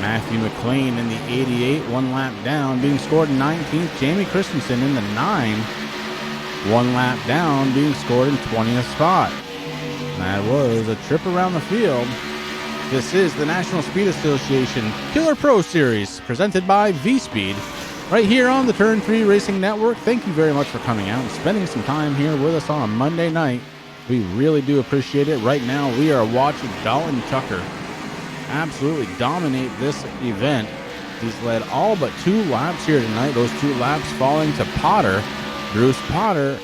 Matthew McLean in the 88, one lap down, being scored in 19th. Jamie Christensen in the 9, one lap down, being scored in 20th spot. That was a trip around the field. This is the National Speed Association Killer Pro Series, presented by V-Speed, right here on the Turn 3 Racing Network. Thank you very much for coming out and spending some time here with us on a Monday night. We really do appreciate it. Right now, we are watching Dalton Tucker absolutely dominate this event. He's led all but 2 laps here tonight. Those 2 laps falling to Potter. Bruce Potter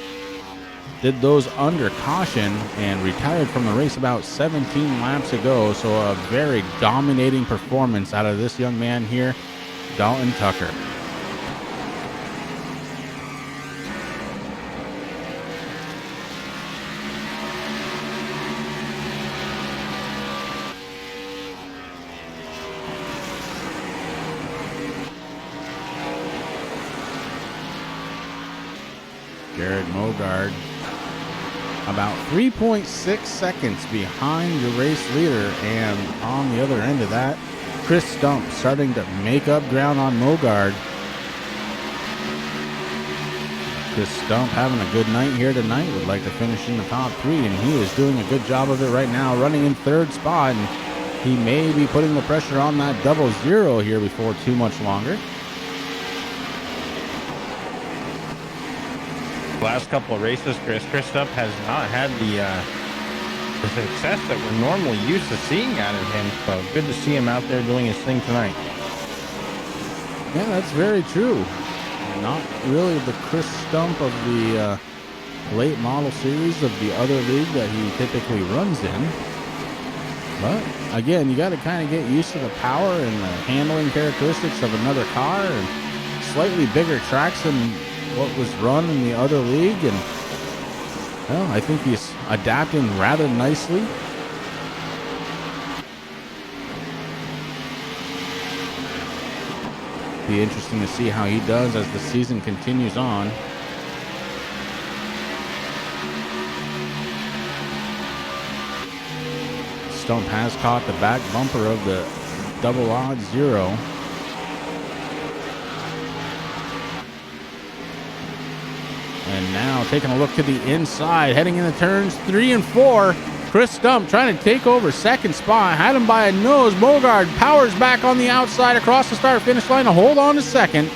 did those under caution and retired from the race about 17 laps ago. So a very dominating performance out of this young man here, Dalton Tucker. Jared Mogard about 3.6 seconds behind your race leader, and on the other end of that, Chris Stump starting to make up ground on Mogard. Chris Stump having a good night here tonight, would like to finish in the top 3, and he is doing a good job of it right now, running in 3rd spot, and he may be putting the pressure on that 00 here before too much longer. Last couple of races, Chris Stump has not had the success that we're normally used to seeing out of him. So good to see him out there doing his thing tonight. Yeah, that's very true. Not really the Chris Stump of the late model series of the other league that he typically runs in. But again, you got to kind of get used to the power and the handling characteristics of another car, and slightly bigger tracks than what was run in the other league, and well, I think he's adapting rather nicely. Be interesting to see how he does as the season continues on. Stump has caught the back bumper of the 00. And now taking a look to the inside, heading into turns 3 and 4. Chris Stump trying to take over 2nd spot. Had him by a nose. Mogard powers back on the outside across the start-finish line to hold on to 2nd.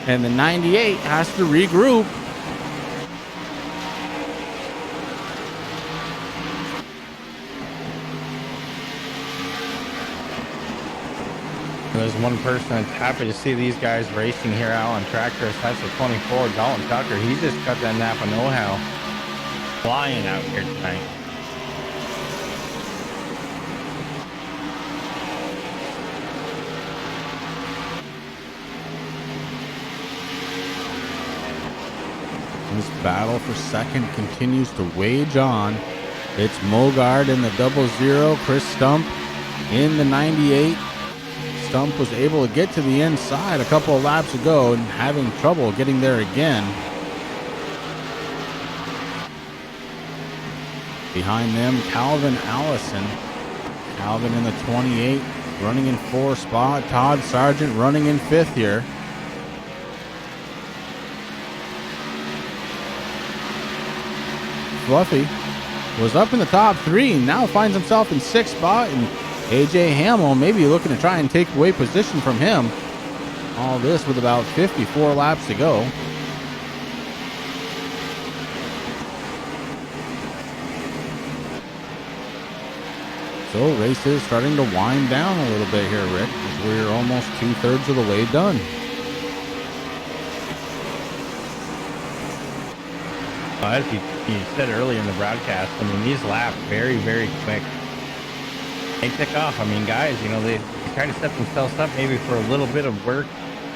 And the 98 has to regroup. There's one person that's happy to see these guys racing here out on track. That's the 24, Dalton Tucker. He just got that Napa know-how flying out here tonight. This battle for second continues to wage on. It's Mogard in the 00. Chris Stump in the 98. Stump was able to get to the inside a couple of laps ago and having trouble getting there again. Behind them, Calvin Allison. Calvin in the 28, running in 4th spot. Todd Sargent running in 5th here. Fluffy was up in the top 3, now finds himself in 6th spot, and AJ Hamill maybe looking to try and take away position from him. All this with about 54 laps to go. So race is starting to wind down a little bit here, Rick, as we're almost 2/3 of the way done. As you said earlier in the broadcast, I mean, these laps very, very quick. They tick off. I mean, guys, you know, they try to set themselves up maybe for a little bit of work,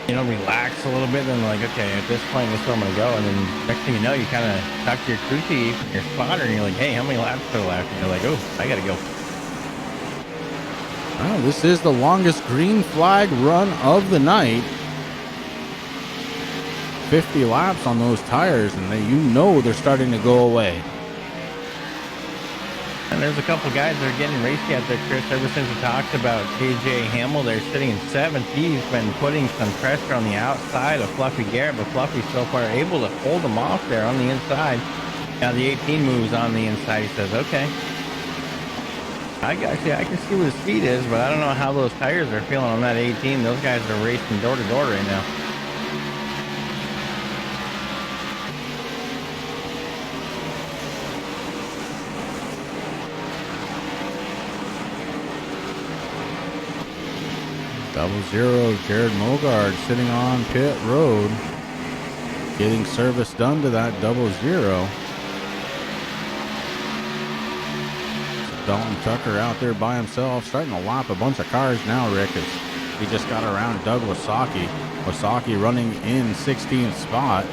you know, relax a little bit, and like, okay, at this point, this is where I'm going to go. And then next thing you know, you kind of talk to your crew chief, your spotter, and you're like, hey, how many laps are left? And you're like, oh, I got to go. Well, this is the longest green flag run of the night. 50 laps on those tires, and they're starting to go away. And there's a couple guys that are getting racy out there, Chris. Ever since we talked about AJ Hamill, they're sitting in 7th. He's been putting some pressure on the outside of Fluffy Garrett, but Fluffy so far able to hold him off there on the inside. Now the 18 moves on the inside. He says, okay, I can see where the speed is, but I don't know how those tires are feeling on that 18. Those guys are racing door to door right now. Double zero, Jared Mogard sitting on pit road, getting service done to that 00. Dalton Tucker out there by himself, starting to lap a bunch of cars now, Rick, as he just got around Doug Wasaki. Wasaki running in 16th spot.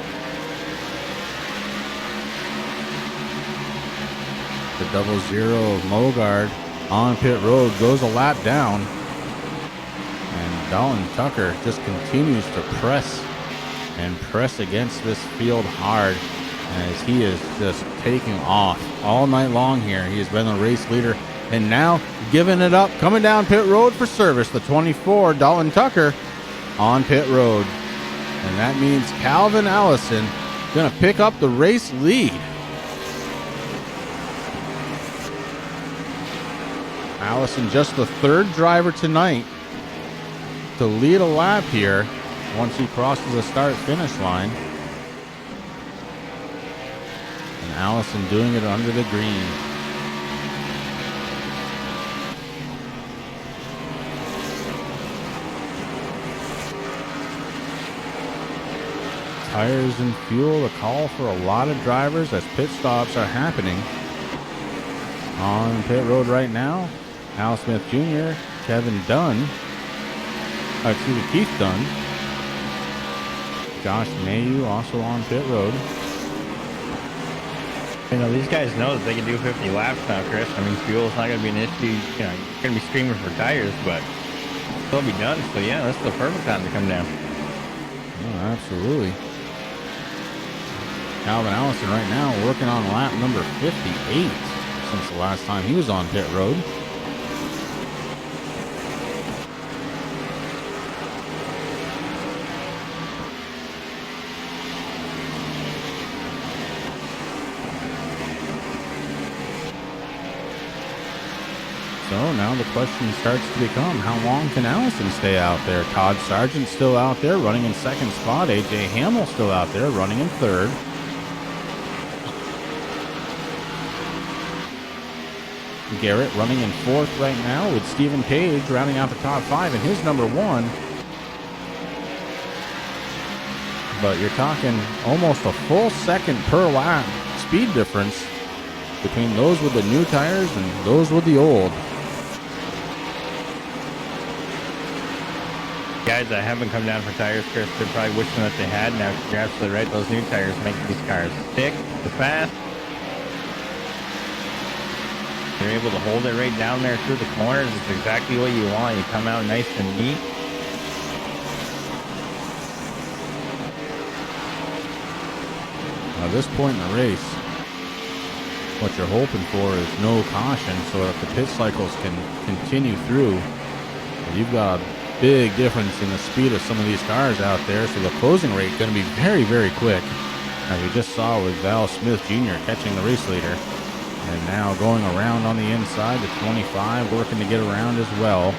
The 00 of Mogard on pit road goes a lap down. And Dalton Tucker just continues to press against this field hard, as he is just taking off all night long here. He has been the race leader and now giving it up, coming down pit road for service. The 24, Dalton Tucker on pit road. And that means Calvin Allison going to pick up the race lead. Allison just the 3rd driver tonight to lead a lap here once he crosses the start-finish line. And Allison doing it under the green. Tires and fuel, a call for a lot of drivers as pit stops are happening. On pit road right now, Al Smith Jr., Kevin Dunn, Keith Dunn, Josh Mayu also on pit road. You know, these guys know that they can do 50 laps now, Chris. I mean, fuel's not going to be an issue. You know, you're going to be screaming for tires, but they'll be done. So, yeah, that's the perfect time to come down. Oh, absolutely. Calvin Allison right now working on lap number 58 since the last time he was on pit road. So now the question starts to become, how long can Allison stay out there? Todd Sargent still out there running in 2nd spot. AJ Hamill still out there running in 3rd. Garrett running in 4th right now, with Stephen Page rounding out the top 5 in his number 1. But you're talking almost a full second per lap speed difference between those with the new tires and those with the old. Guys that haven't come down for tires, Chris, they're probably wishing that they had. Now, you're absolutely right. Those new tires make these cars thick, fast. You're able to hold it right down there through the corners. It's exactly what you want. You come out nice and neat. At this point in the race, what you're hoping for is no caution so that the pit cycles can continue through. You've got a big difference in the speed of some of these cars out there, so the closing rate is going to be very, very quick, as we just saw with Val Smith Jr. catching the race leader. And now going around on the inside to 25, working to get around as well.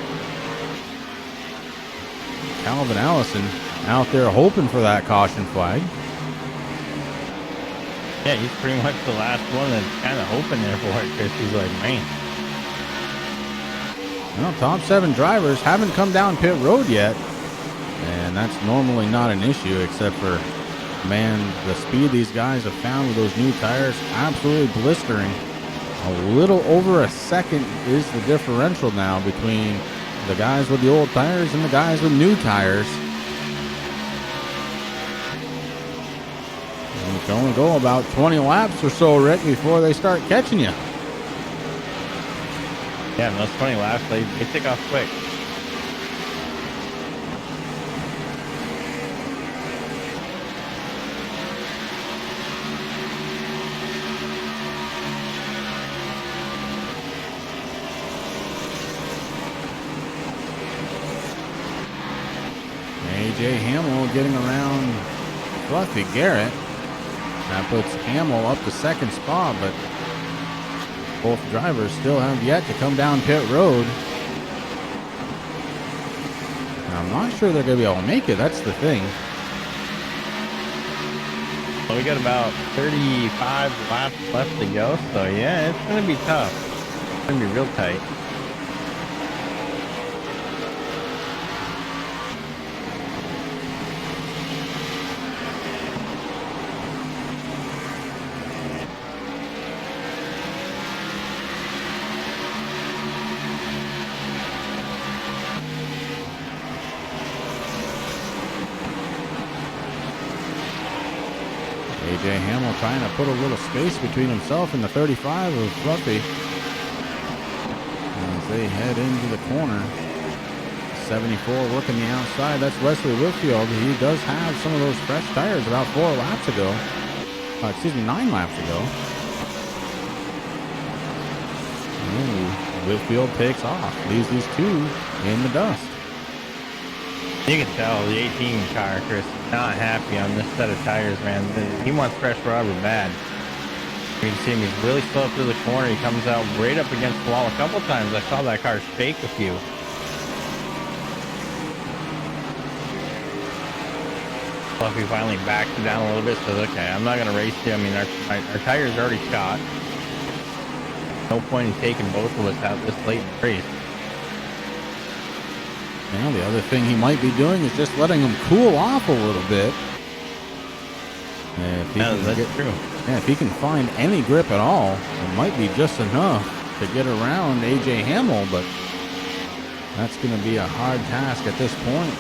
Calvin Allison out there hoping for that caution flag. Yeah, he's pretty much the last one that's kind of hoping there for it, Chris. He's like, man. Well, top 7 drivers haven't come down pit road yet. And that's normally not an issue, except for, man, the speed these guys have found with those new tires, absolutely blistering. A little over a second is the differential now between the guys with the old tires and the guys with new tires. And you can only go about 20 laps or so, Rick, before they start catching you. Yeah, and those 20 laps, they take off quick. AJ Hamill getting around Fluffy Garrett. That puts Hamill up to second spot, but both drivers still have yet to come down pit road. And I'm not sure they're going to be able to make it. That's the thing. Well, we got about 35 laps left to go, so yeah, it's going to be tough. It's going to be real tight. AJ Hamill trying to put a little space between himself and the 35 of Fluffy as they head into the corner. 74 working the outside. That's Wesley Whitfield. He does have some of those fresh tires about 9 laps ago. Ooh, Whitfield takes off. Leaves these two in the dust. You can tell the 18 car, Chris, is not happy on this set of tires, man. He wants fresh rubber bad. You can see him, he's really slow through the corner. He comes out right up against the wall a couple times. I saw that car shake a few. Fluffy finally backed it down a little bit, says, okay, I'm not going to race you. I mean, our tires are already shot. No point in taking both of us out this late in the race. Now, the other thing he might be doing is just letting them cool off a little bit. That's true. Yeah, if he can find any grip at all, it might be just enough to get around AJ Hamill, but that's going to be a hard task at this point.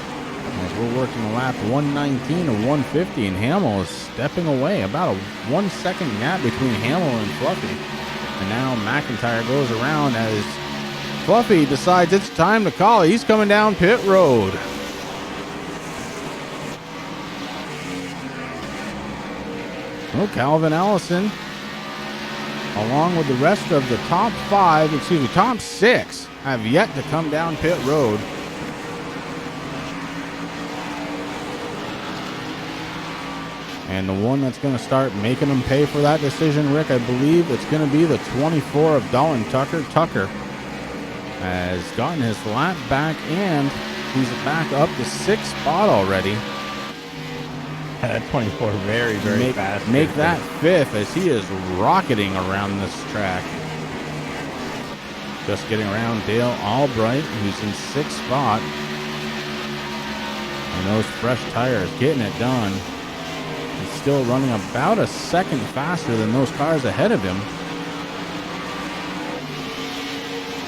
As we're working lap 119 to 150, and Hamill is stepping away. About a 1 second gap between Hamill and Fluffy. And now McIntyre goes around as Fluffy decides it's time to call it. He's coming down pit road. Well, Calvin Allison, along with the rest of the top 6, have yet to come down pit road. And the one that's going to start making them pay for that decision, Rick, I believe it's going to be the 24 of Dolan Tucker. Tucker has gotten his lap back, and he's back up to 6th spot already. That 24 very, very fast. Make that 5th as he is rocketing around this track. Just getting around Dale Albright, who's in 6th spot. And those fresh tires getting it done. He's still running about a second faster than those cars ahead of him.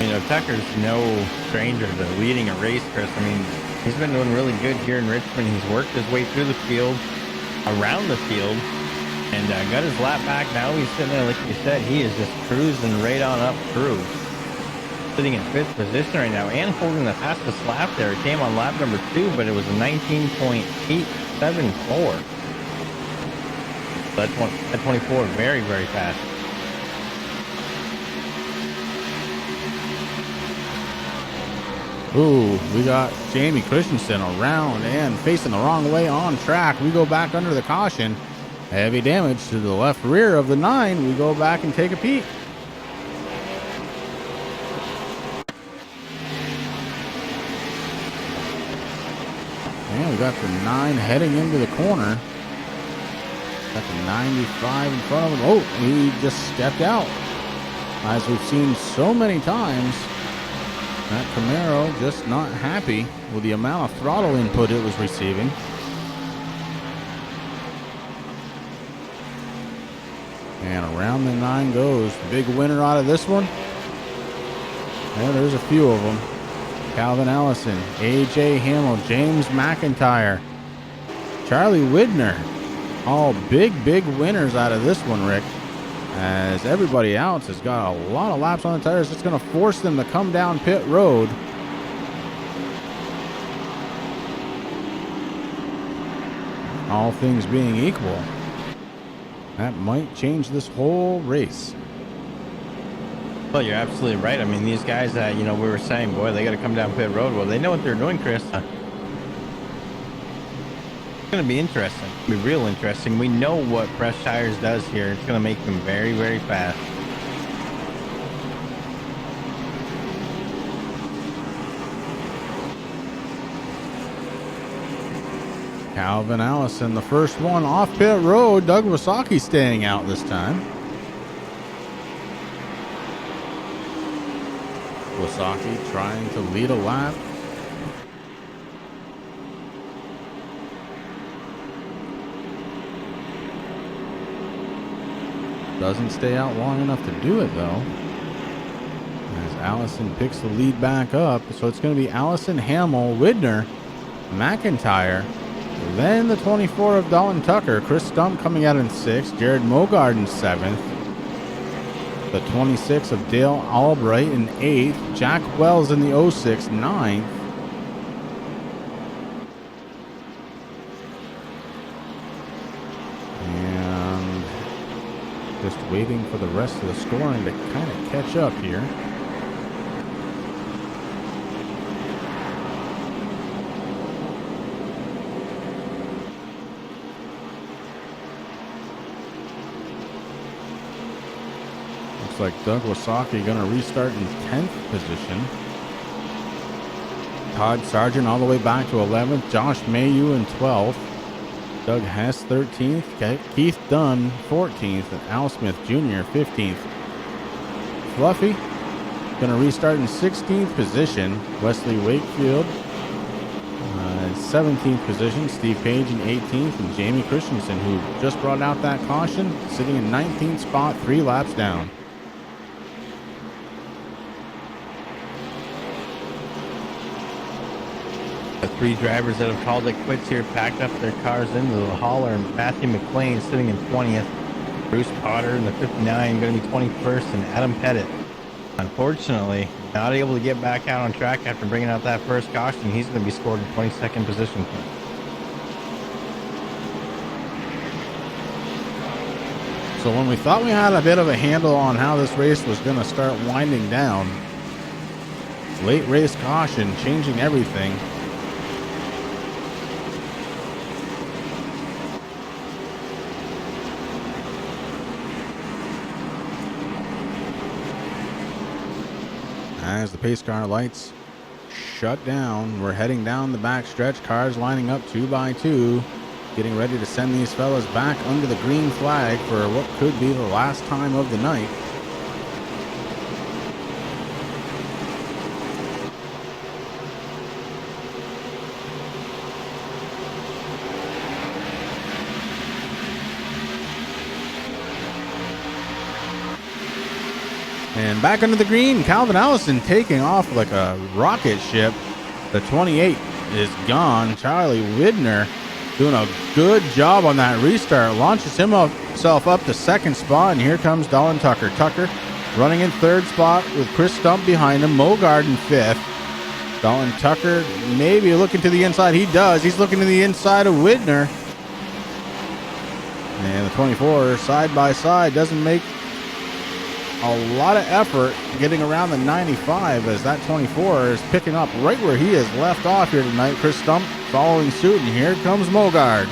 You know, Tucker's no stranger to leading a race, Chris. I mean, He's been doing really good here in Richmond. He's worked his way through the field, around the field, and got his lap back. Now he's sitting there, like you said, he is just cruising right on up through. Sitting in 5th position right now and holding the fastest lap there. It came on lap number 2, but it was a 19.874. That's 24, very, very fast. Ooh, we got Jamie Christensen around and facing the wrong way on track. We go back under the caution. Heavy damage to the left rear of the 9. We go back and take a peek. And we got the 9 heading into the corner. Got the 95 in front of him. Oh, he just stepped out. As we've seen so many times, that Camaro just not happy with the amount of throttle input it was receiving. And around the 9 goes. The big winner out of this one. Yeah, there's a few of them. Calvin Allison, AJ Hamill, James McIntyre, Charlie Widner. All big winners out of this one, Rick. As everybody else has got a lot of laps on the tires. It's going to force them to come down pit road. All things being equal, that might change this whole race. Well, you're absolutely right. I mean, these guys that, we were saying, boy, they got to come down pit road. Well, they know what they're doing, Chris. It's going to be interesting. It'll be real interesting. We know what fresh tires does here. It's going to make them very, very fast. Calvin Allison, the first one off pit road. Doug Wasaki staying out this time. Wasaki trying to lead a lap. Doesn't stay out long enough to do it, though. As Allison picks the lead back up. So it's going to be Allison, Hamill, Widner, McIntyre. Then the 24 of Dalton Tucker. Chris Stump coming out in 6th. Jared Mogard in 7th. The 26 of Dale Albright in 8th. Jack Wells in the 06, 9th. And just waiting for the rest of the scoring to kind of catch up here. Looks like Doug Wasaki going to restart in 10th position. Todd Sargent all the way back to 11th. Josh Mayu in 12th. Doug Hess 13th. Keith Dunn 14th. And Al Smith Jr. 15th. Fluffy going to restart in 16th position. Wesley Wakefield 17th position. Steve Page in 18th. And Jamie Christensen, who just brought out that caution, sitting in 19th spot, 3 laps down. The 3 drivers that have called it quits here packed up their cars into the hauler. Matthew McLean sitting in 20th. Bruce Potter in the 59 going to be 21st. And Adam Pettit, unfortunately, not able to get back out on track after bringing out that first caution. He's going to be scored in 22nd position. So when we thought we had a bit of a handle on how this race was going to start winding down, late race caution changing everything. As the pace car lights shut down, we're heading down the back stretch. Cars lining up 2 by 2, getting ready to send these fellas back under the green flag for what could be the last time of the night. And back under the green, Calvin Allison taking off like a rocket ship. The 28 is gone. Charlie Widner doing a good job on that restart. Launches himself up to second spot, and here comes Dolan Tucker. Tucker running in third spot with Chris Stump behind him. Mogard in fifth. Dolan Tucker maybe looking to the inside. He does. He's looking to the inside of Widner. And the 24 side by side doesn't make a lot of effort getting around the 95 as that 24 is picking up right where he has left off here tonight. Chris Stump following suit, and here comes Mogard.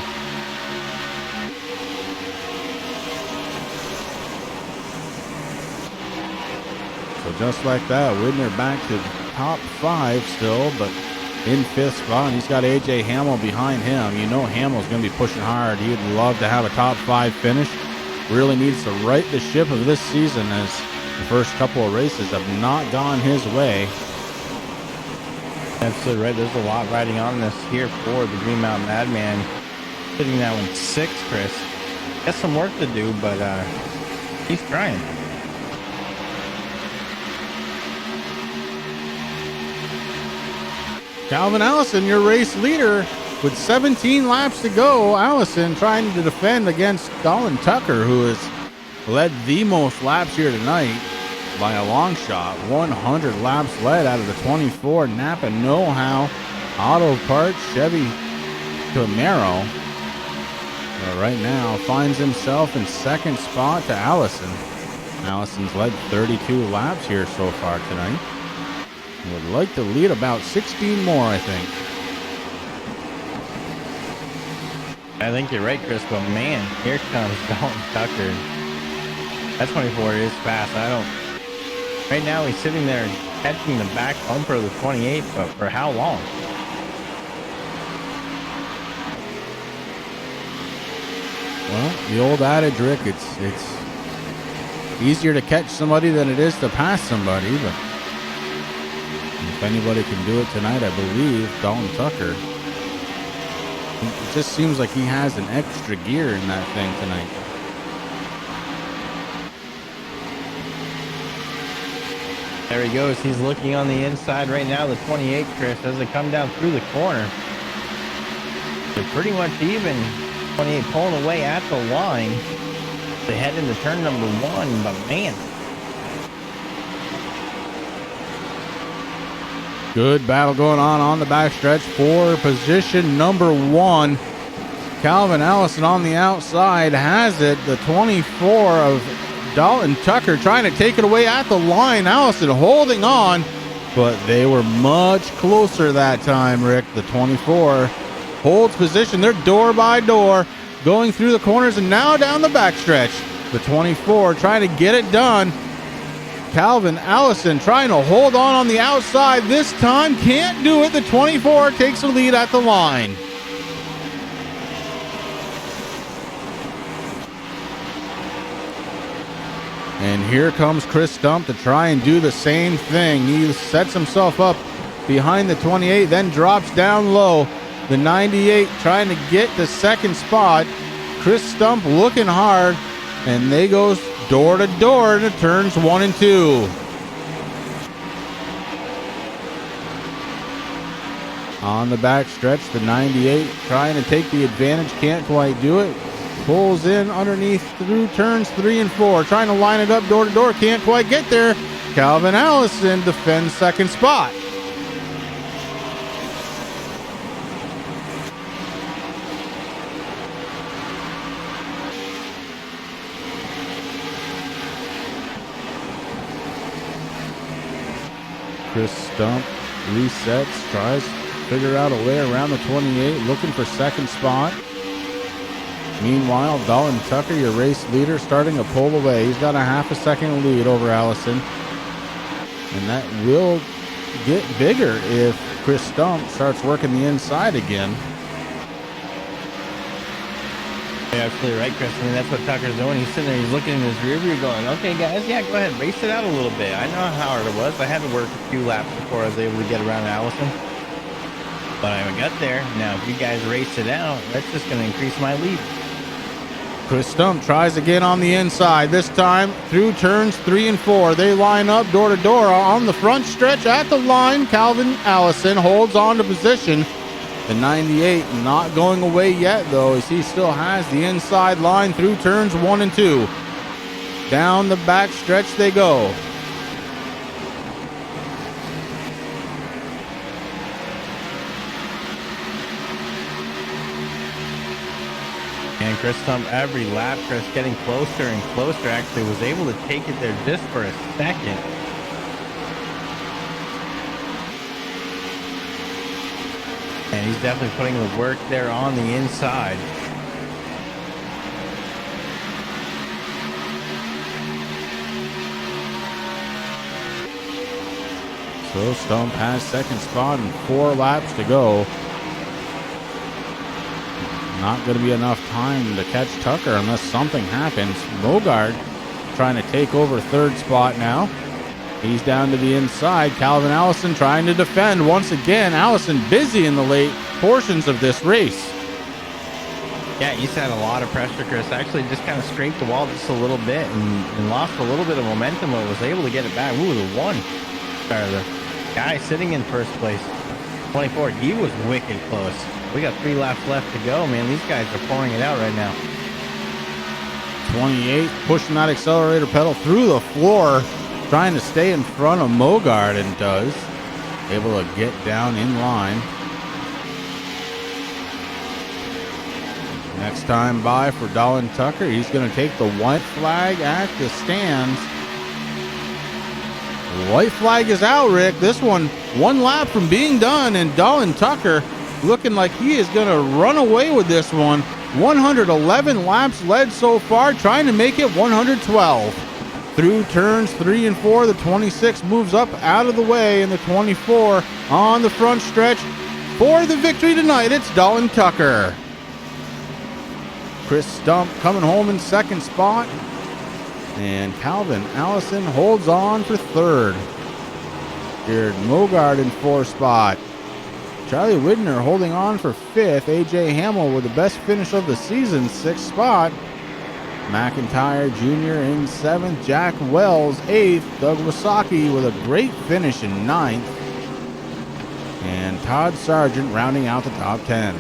So just like that, Widner back to top 5 still, but in 5th spot. And he's got AJ Hamill behind him. You know Hamill's going to be pushing hard. He would love to have a top 5 finish. Really needs to right the ship of this season, as the first couple of races have not gone his way. Absolutely right. There's a lot riding on this here for the Green Mountain Madman. Hitting that one 6, Chris. Got some work to do, but he's trying. Calvin Allison, your race leader, with 17 laps to go. Allison trying to defend against Dolan Tucker, who has led the most laps here tonight by a long shot. 100 laps led out of the 24 Napa Know-How Auto Parts Chevy Camaro. Right now finds himself in second spot to Allison. Allison's led 32 laps here so far tonight. Would like to lead about 16 more, I think. I think you're right, Chris, but man, here comes Dalton Tucker. That 24 is fast. Right now he's sitting there catching the back bumper of the 28, but for how long? Well, the old adage, Rick, it's easier to catch somebody than it is to pass somebody, but if anybody can do it tonight, I believe Dalton Tucker. It just seems like he has an extra gear in that thing tonight. There he goes. He's looking on the inside right now, the 28, Chris, as they come down through the corner. They're pretty much even. 28 pulling away at the line. They head into turn number 1, but man. Good battle going on the backstretch for position number 1. Calvin Allison on the outside has it. The 24 of Dalton Tucker trying to take it away at the line. Allison holding on, but they were much closer that time, Rick. The 24 holds position. They're door by door going through the corners and now down the backstretch. The 24 trying to get it done. Calvin Allison trying to hold on the outside. This time can't do it. The 24 takes the lead at the line. And here comes Chris Stump to try and do the same thing. He sets himself up behind the 28, then drops down low. The 98 trying to get the second spot. Chris Stump looking hard, and they go door to door into turns 1 and 2. On the back stretch, the 98 trying to take the advantage, can't quite do it. Pulls in underneath through turns 3 and 4, trying to line it up door to door, can't quite get there. Calvin Allison defends second spot. Chris Stump resets, tries to figure out a way around the 28, looking for second spot. Meanwhile, Dalton Tucker, your race leader, starting to pull away. He's got a half a second lead over Allison. And that will get bigger if Chris Stump starts working the inside again. Yeah, absolutely right, Chris. I mean, that's what Tucker's doing. He's sitting there, he's looking in his rear view going, okay, guys, yeah, go ahead, race it out a little bit. I know how hard it was. I had to work a few laps before I was able to get around Allison. But I got there. Now, if you guys race it out, that's just going to increase my lead. Chris Stump tries again on the inside, this time through turns 3 and 4. They line up door to door on the front stretch at the line. Calvin Allison holds on to position. The 98 not going away yet, though, as he still has the inside line through turns 1 and 2. Down the back stretch they go. And Chris Stump, every lap, Chris getting closer and closer, actually was able to take it there just for a second. And he's definitely putting the work there on the inside. So Stump has second spot and 4 laps to go. Not going to be enough time to catch Tucker unless something happens. Mogard trying to take over third spot now. He's down to the inside. Calvin Allison trying to defend once again. Allison busy in the late portions of this race. Yeah, he's had a lot of pressure, Chris. Actually just kind of scraped the wall just a little bit and lost a little bit of momentum, but was able to get it back. Ooh, the one. Sorry, the guy sitting in first place, 24, he was wicked close. We got 3 laps left to go, man. These guys are pouring it out right now. 28 pushing that accelerator pedal through the floor, trying to stay in front of Mogard, and does. Able to get down in line. Next time by for Dallin Tucker, he's going to take the white flag at the stands. White flag is out, Rick. This one lap from being done, and Dallin Tucker looking like he is going to run away with this one. 111 laps led so far, trying to make it 112. Through turns 3 and 4, the 26 moves up out of the way, and the 24 on the front stretch for the victory tonight. It's Dallin Tucker. Chris Stump coming home in second spot, and Calvin Allison holds on for third. Jared Mogard in fourth spot. Charlie Widner holding on for fifth. A.J. Hamill with the best finish of the season, sixth spot. McIntyre Jr. in seventh. Jack Wells eighth. Doug Wasaki with a great finish in ninth. And Todd Sargent rounding out the top 10.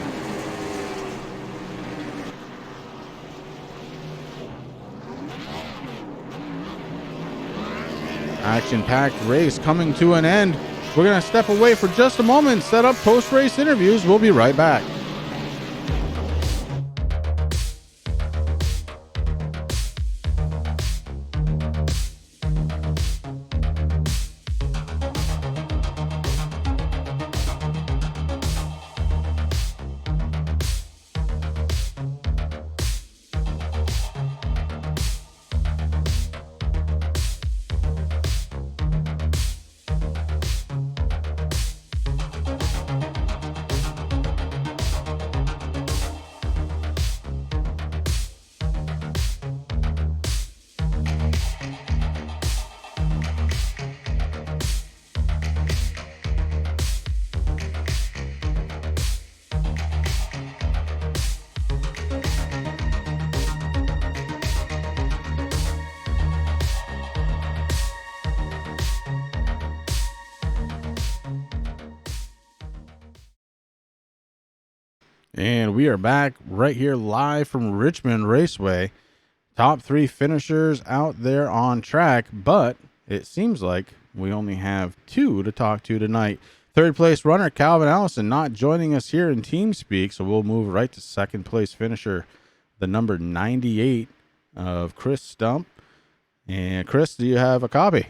Action-packed race coming to an end. We're going to step away for just a moment, set up post-race interviews. We'll be right back. And we are back right here live from Richmond Raceway. Top 3 finishers out there on track, but it seems like we only have 2 to talk to tonight. Third place runner Calvin Allison not joining us here in TeamSpeak, so we'll move right to second place finisher, the number 98 of Chris Stump. And Chris, do you have a copy?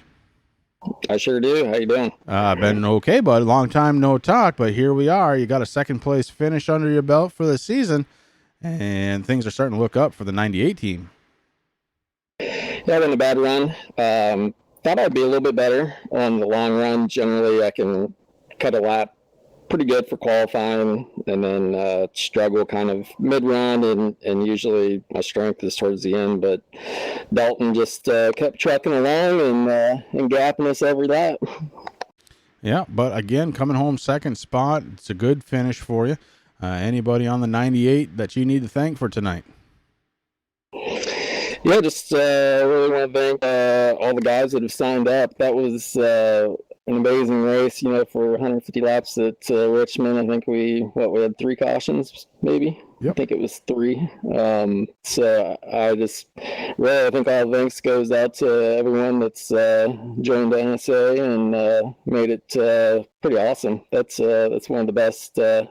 I sure do. How you doing? Been okay, bud. Long time no talk, but here we are. You got a second place finish under your belt for the season, and things are starting to look up for the 98 team. Yeah, been a bad run. Thought I'd be a little bit better on the long run. Generally, I can cut a lap pretty good for qualifying, and then struggle kind of mid-run, and usually my strength is towards the end. But Dalton just kept trucking along and gapping us every lap. Yeah, but again, coming home second spot. It's a good finish for you. Anybody on the 98 that you need to thank for tonight? Yeah, just really want to thank all the guys that have signed up. That was an amazing race, for 150 laps at Richmond. I think we had 3 cautions, maybe. Yep. I think it was 3. So I just really, I think all thanks goes out to everyone that's joined the NSA and made it pretty awesome. That's one of the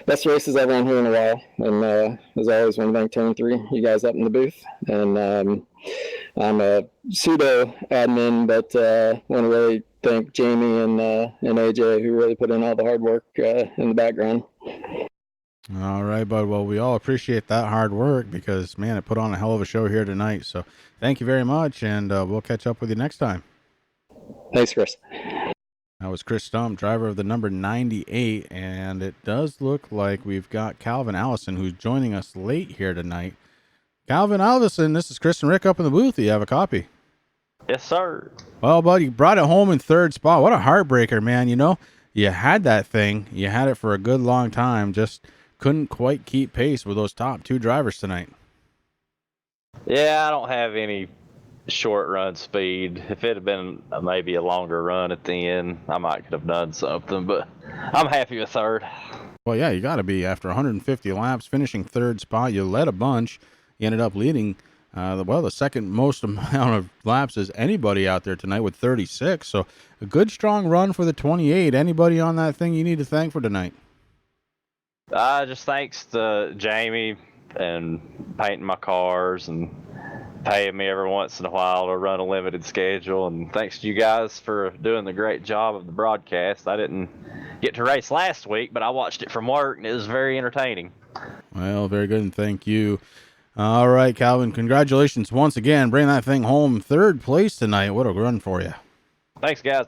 best races I've run here in a while. And as always, want to thank Turn 3, you guys up in the booth. And I'm a pseudo admin, but want to really thank Jamie and AJ, who really put in all the hard work in the background. All right, bud. Well, we all appreciate that hard work because, man, it put on a hell of a show here tonight. So thank you very much, and we'll catch up with you next time. Thanks, Chris. That was Chris Stump, driver of the number 98, and it does look like we've got Calvin Allison, who's joining us late here tonight. Calvin Allison, this is Chris and Rick up in the booth. Do you have a copy? Yes, sir. Well, bud, you brought it home in 3rd spot. What a heartbreaker, man. You had that thing. You had it for a good long time. Just couldn't quite keep pace with those top 2 drivers tonight. Yeah, I don't have any short run speed. If it had been maybe a longer run at the end, I might could have done something, but I'm happy with 3rd. Well, yeah, you got to be. After 150 laps, finishing 3rd spot, you led a bunch. You ended up leading the second most amount of laps as anybody out there tonight with 36. So a good, strong run for the 28. Anybody on that thing you need to thank for tonight? Just thanks to Jamie and painting my cars and paying me every once in a while to run a limited schedule. And thanks to you guys for doing the great job of the broadcast. I didn't get to race last week, but I watched it from work, and it was very entertaining. Well, very good, and thank you. All right, Calvin, congratulations once again. Bring that thing home 3rd place tonight. What a run for you. Thanks, guys.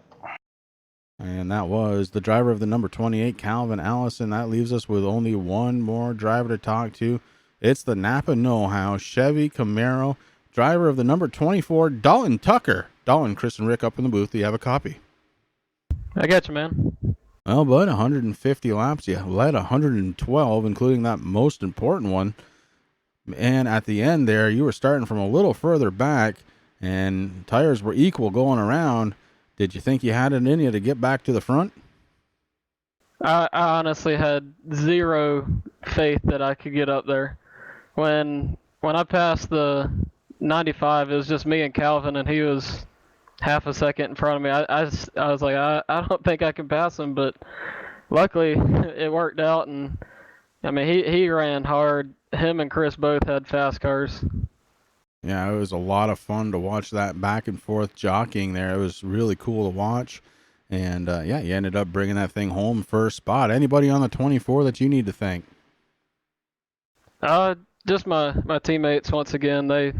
And that was the driver of the number 28, Calvin Allison. That leaves us with only one more driver to talk to. It's the Napa Know-How Chevy Camaro driver of the number 24, Dalton Tucker. Dalton, Chris, and Rick up in the booth. Do you have a copy? I got you, man. Well, bud, 150 laps. You led 112, including that most important one. And at the end there, you were starting from a little further back, and tires were equal going around. Did you think you had it in you to get back to the front? I honestly had zero faith that I could get up there. When I passed the 95, it was just me and Calvin, and he was half a second in front of me. I was like, I don't think I can pass him, but luckily it worked out. And I mean, he ran hard. Him and Chris both had fast cars. Yeah, it was a lot of fun to watch that back and forth jockeying there. It was really cool to watch. And, yeah, you ended up bringing that thing home 1st spot. Anybody on the 24 that you need to thank? Just my teammates, once again. They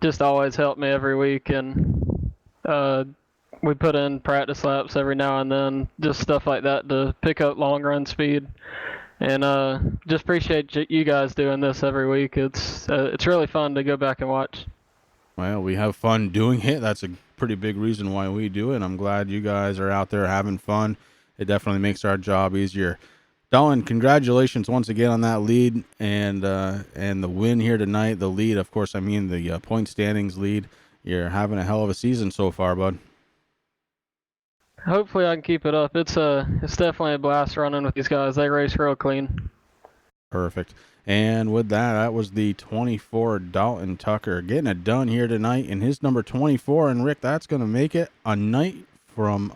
just always help me every week. And we put in practice laps every now and then, just stuff like that to pick up long run speed. And just appreciate you guys doing this every week. It's really fun to go back and watch. Well, we have fun doing it. That's a pretty big reason why we do it. I'm glad you guys are out there having fun. It definitely makes our job easier. Dalton, congratulations once again on that lead and the win here tonight. The lead, of course, I mean the point standings lead. You're having a hell of a season so far, bud. Hopefully I can keep it up. It's definitely a blast running with these guys. They race real clean. Perfect. And with that, that was the 24 Dalton Tucker getting it done here tonight in his number 24. And Rick, that's going to make it a night from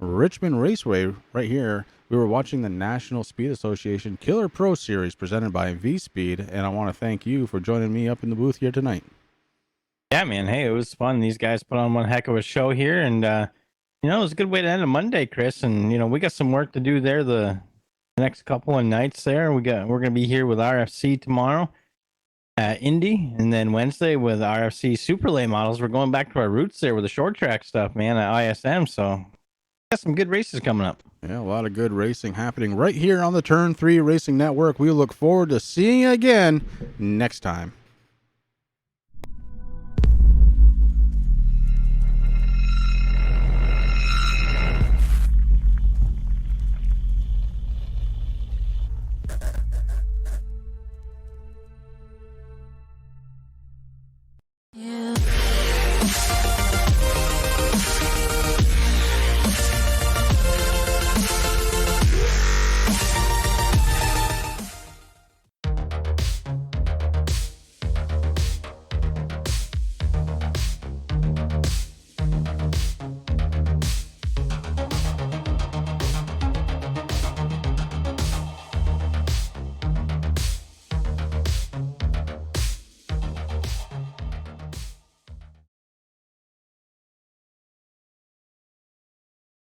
Richmond Raceway right here. We were watching the National Speed Association Killer Pro Series presented by V-Speed. And I want to thank you for joining me up in the booth here tonight. Yeah, man. Hey, it was fun. These guys put on one heck of a show here. And, it was a good way to end a Monday, Chris. And, we got some work to do there the next couple of nights there. We're going to be here with RFC tomorrow at Indy. And then Wednesday with RFC Super Late Models. We're going back to our roots there with the short track stuff, man, at ISM. So got some good races coming up. Yeah, a lot of good racing happening right here on the Turn 3 Racing Network. We look forward to seeing you again next time.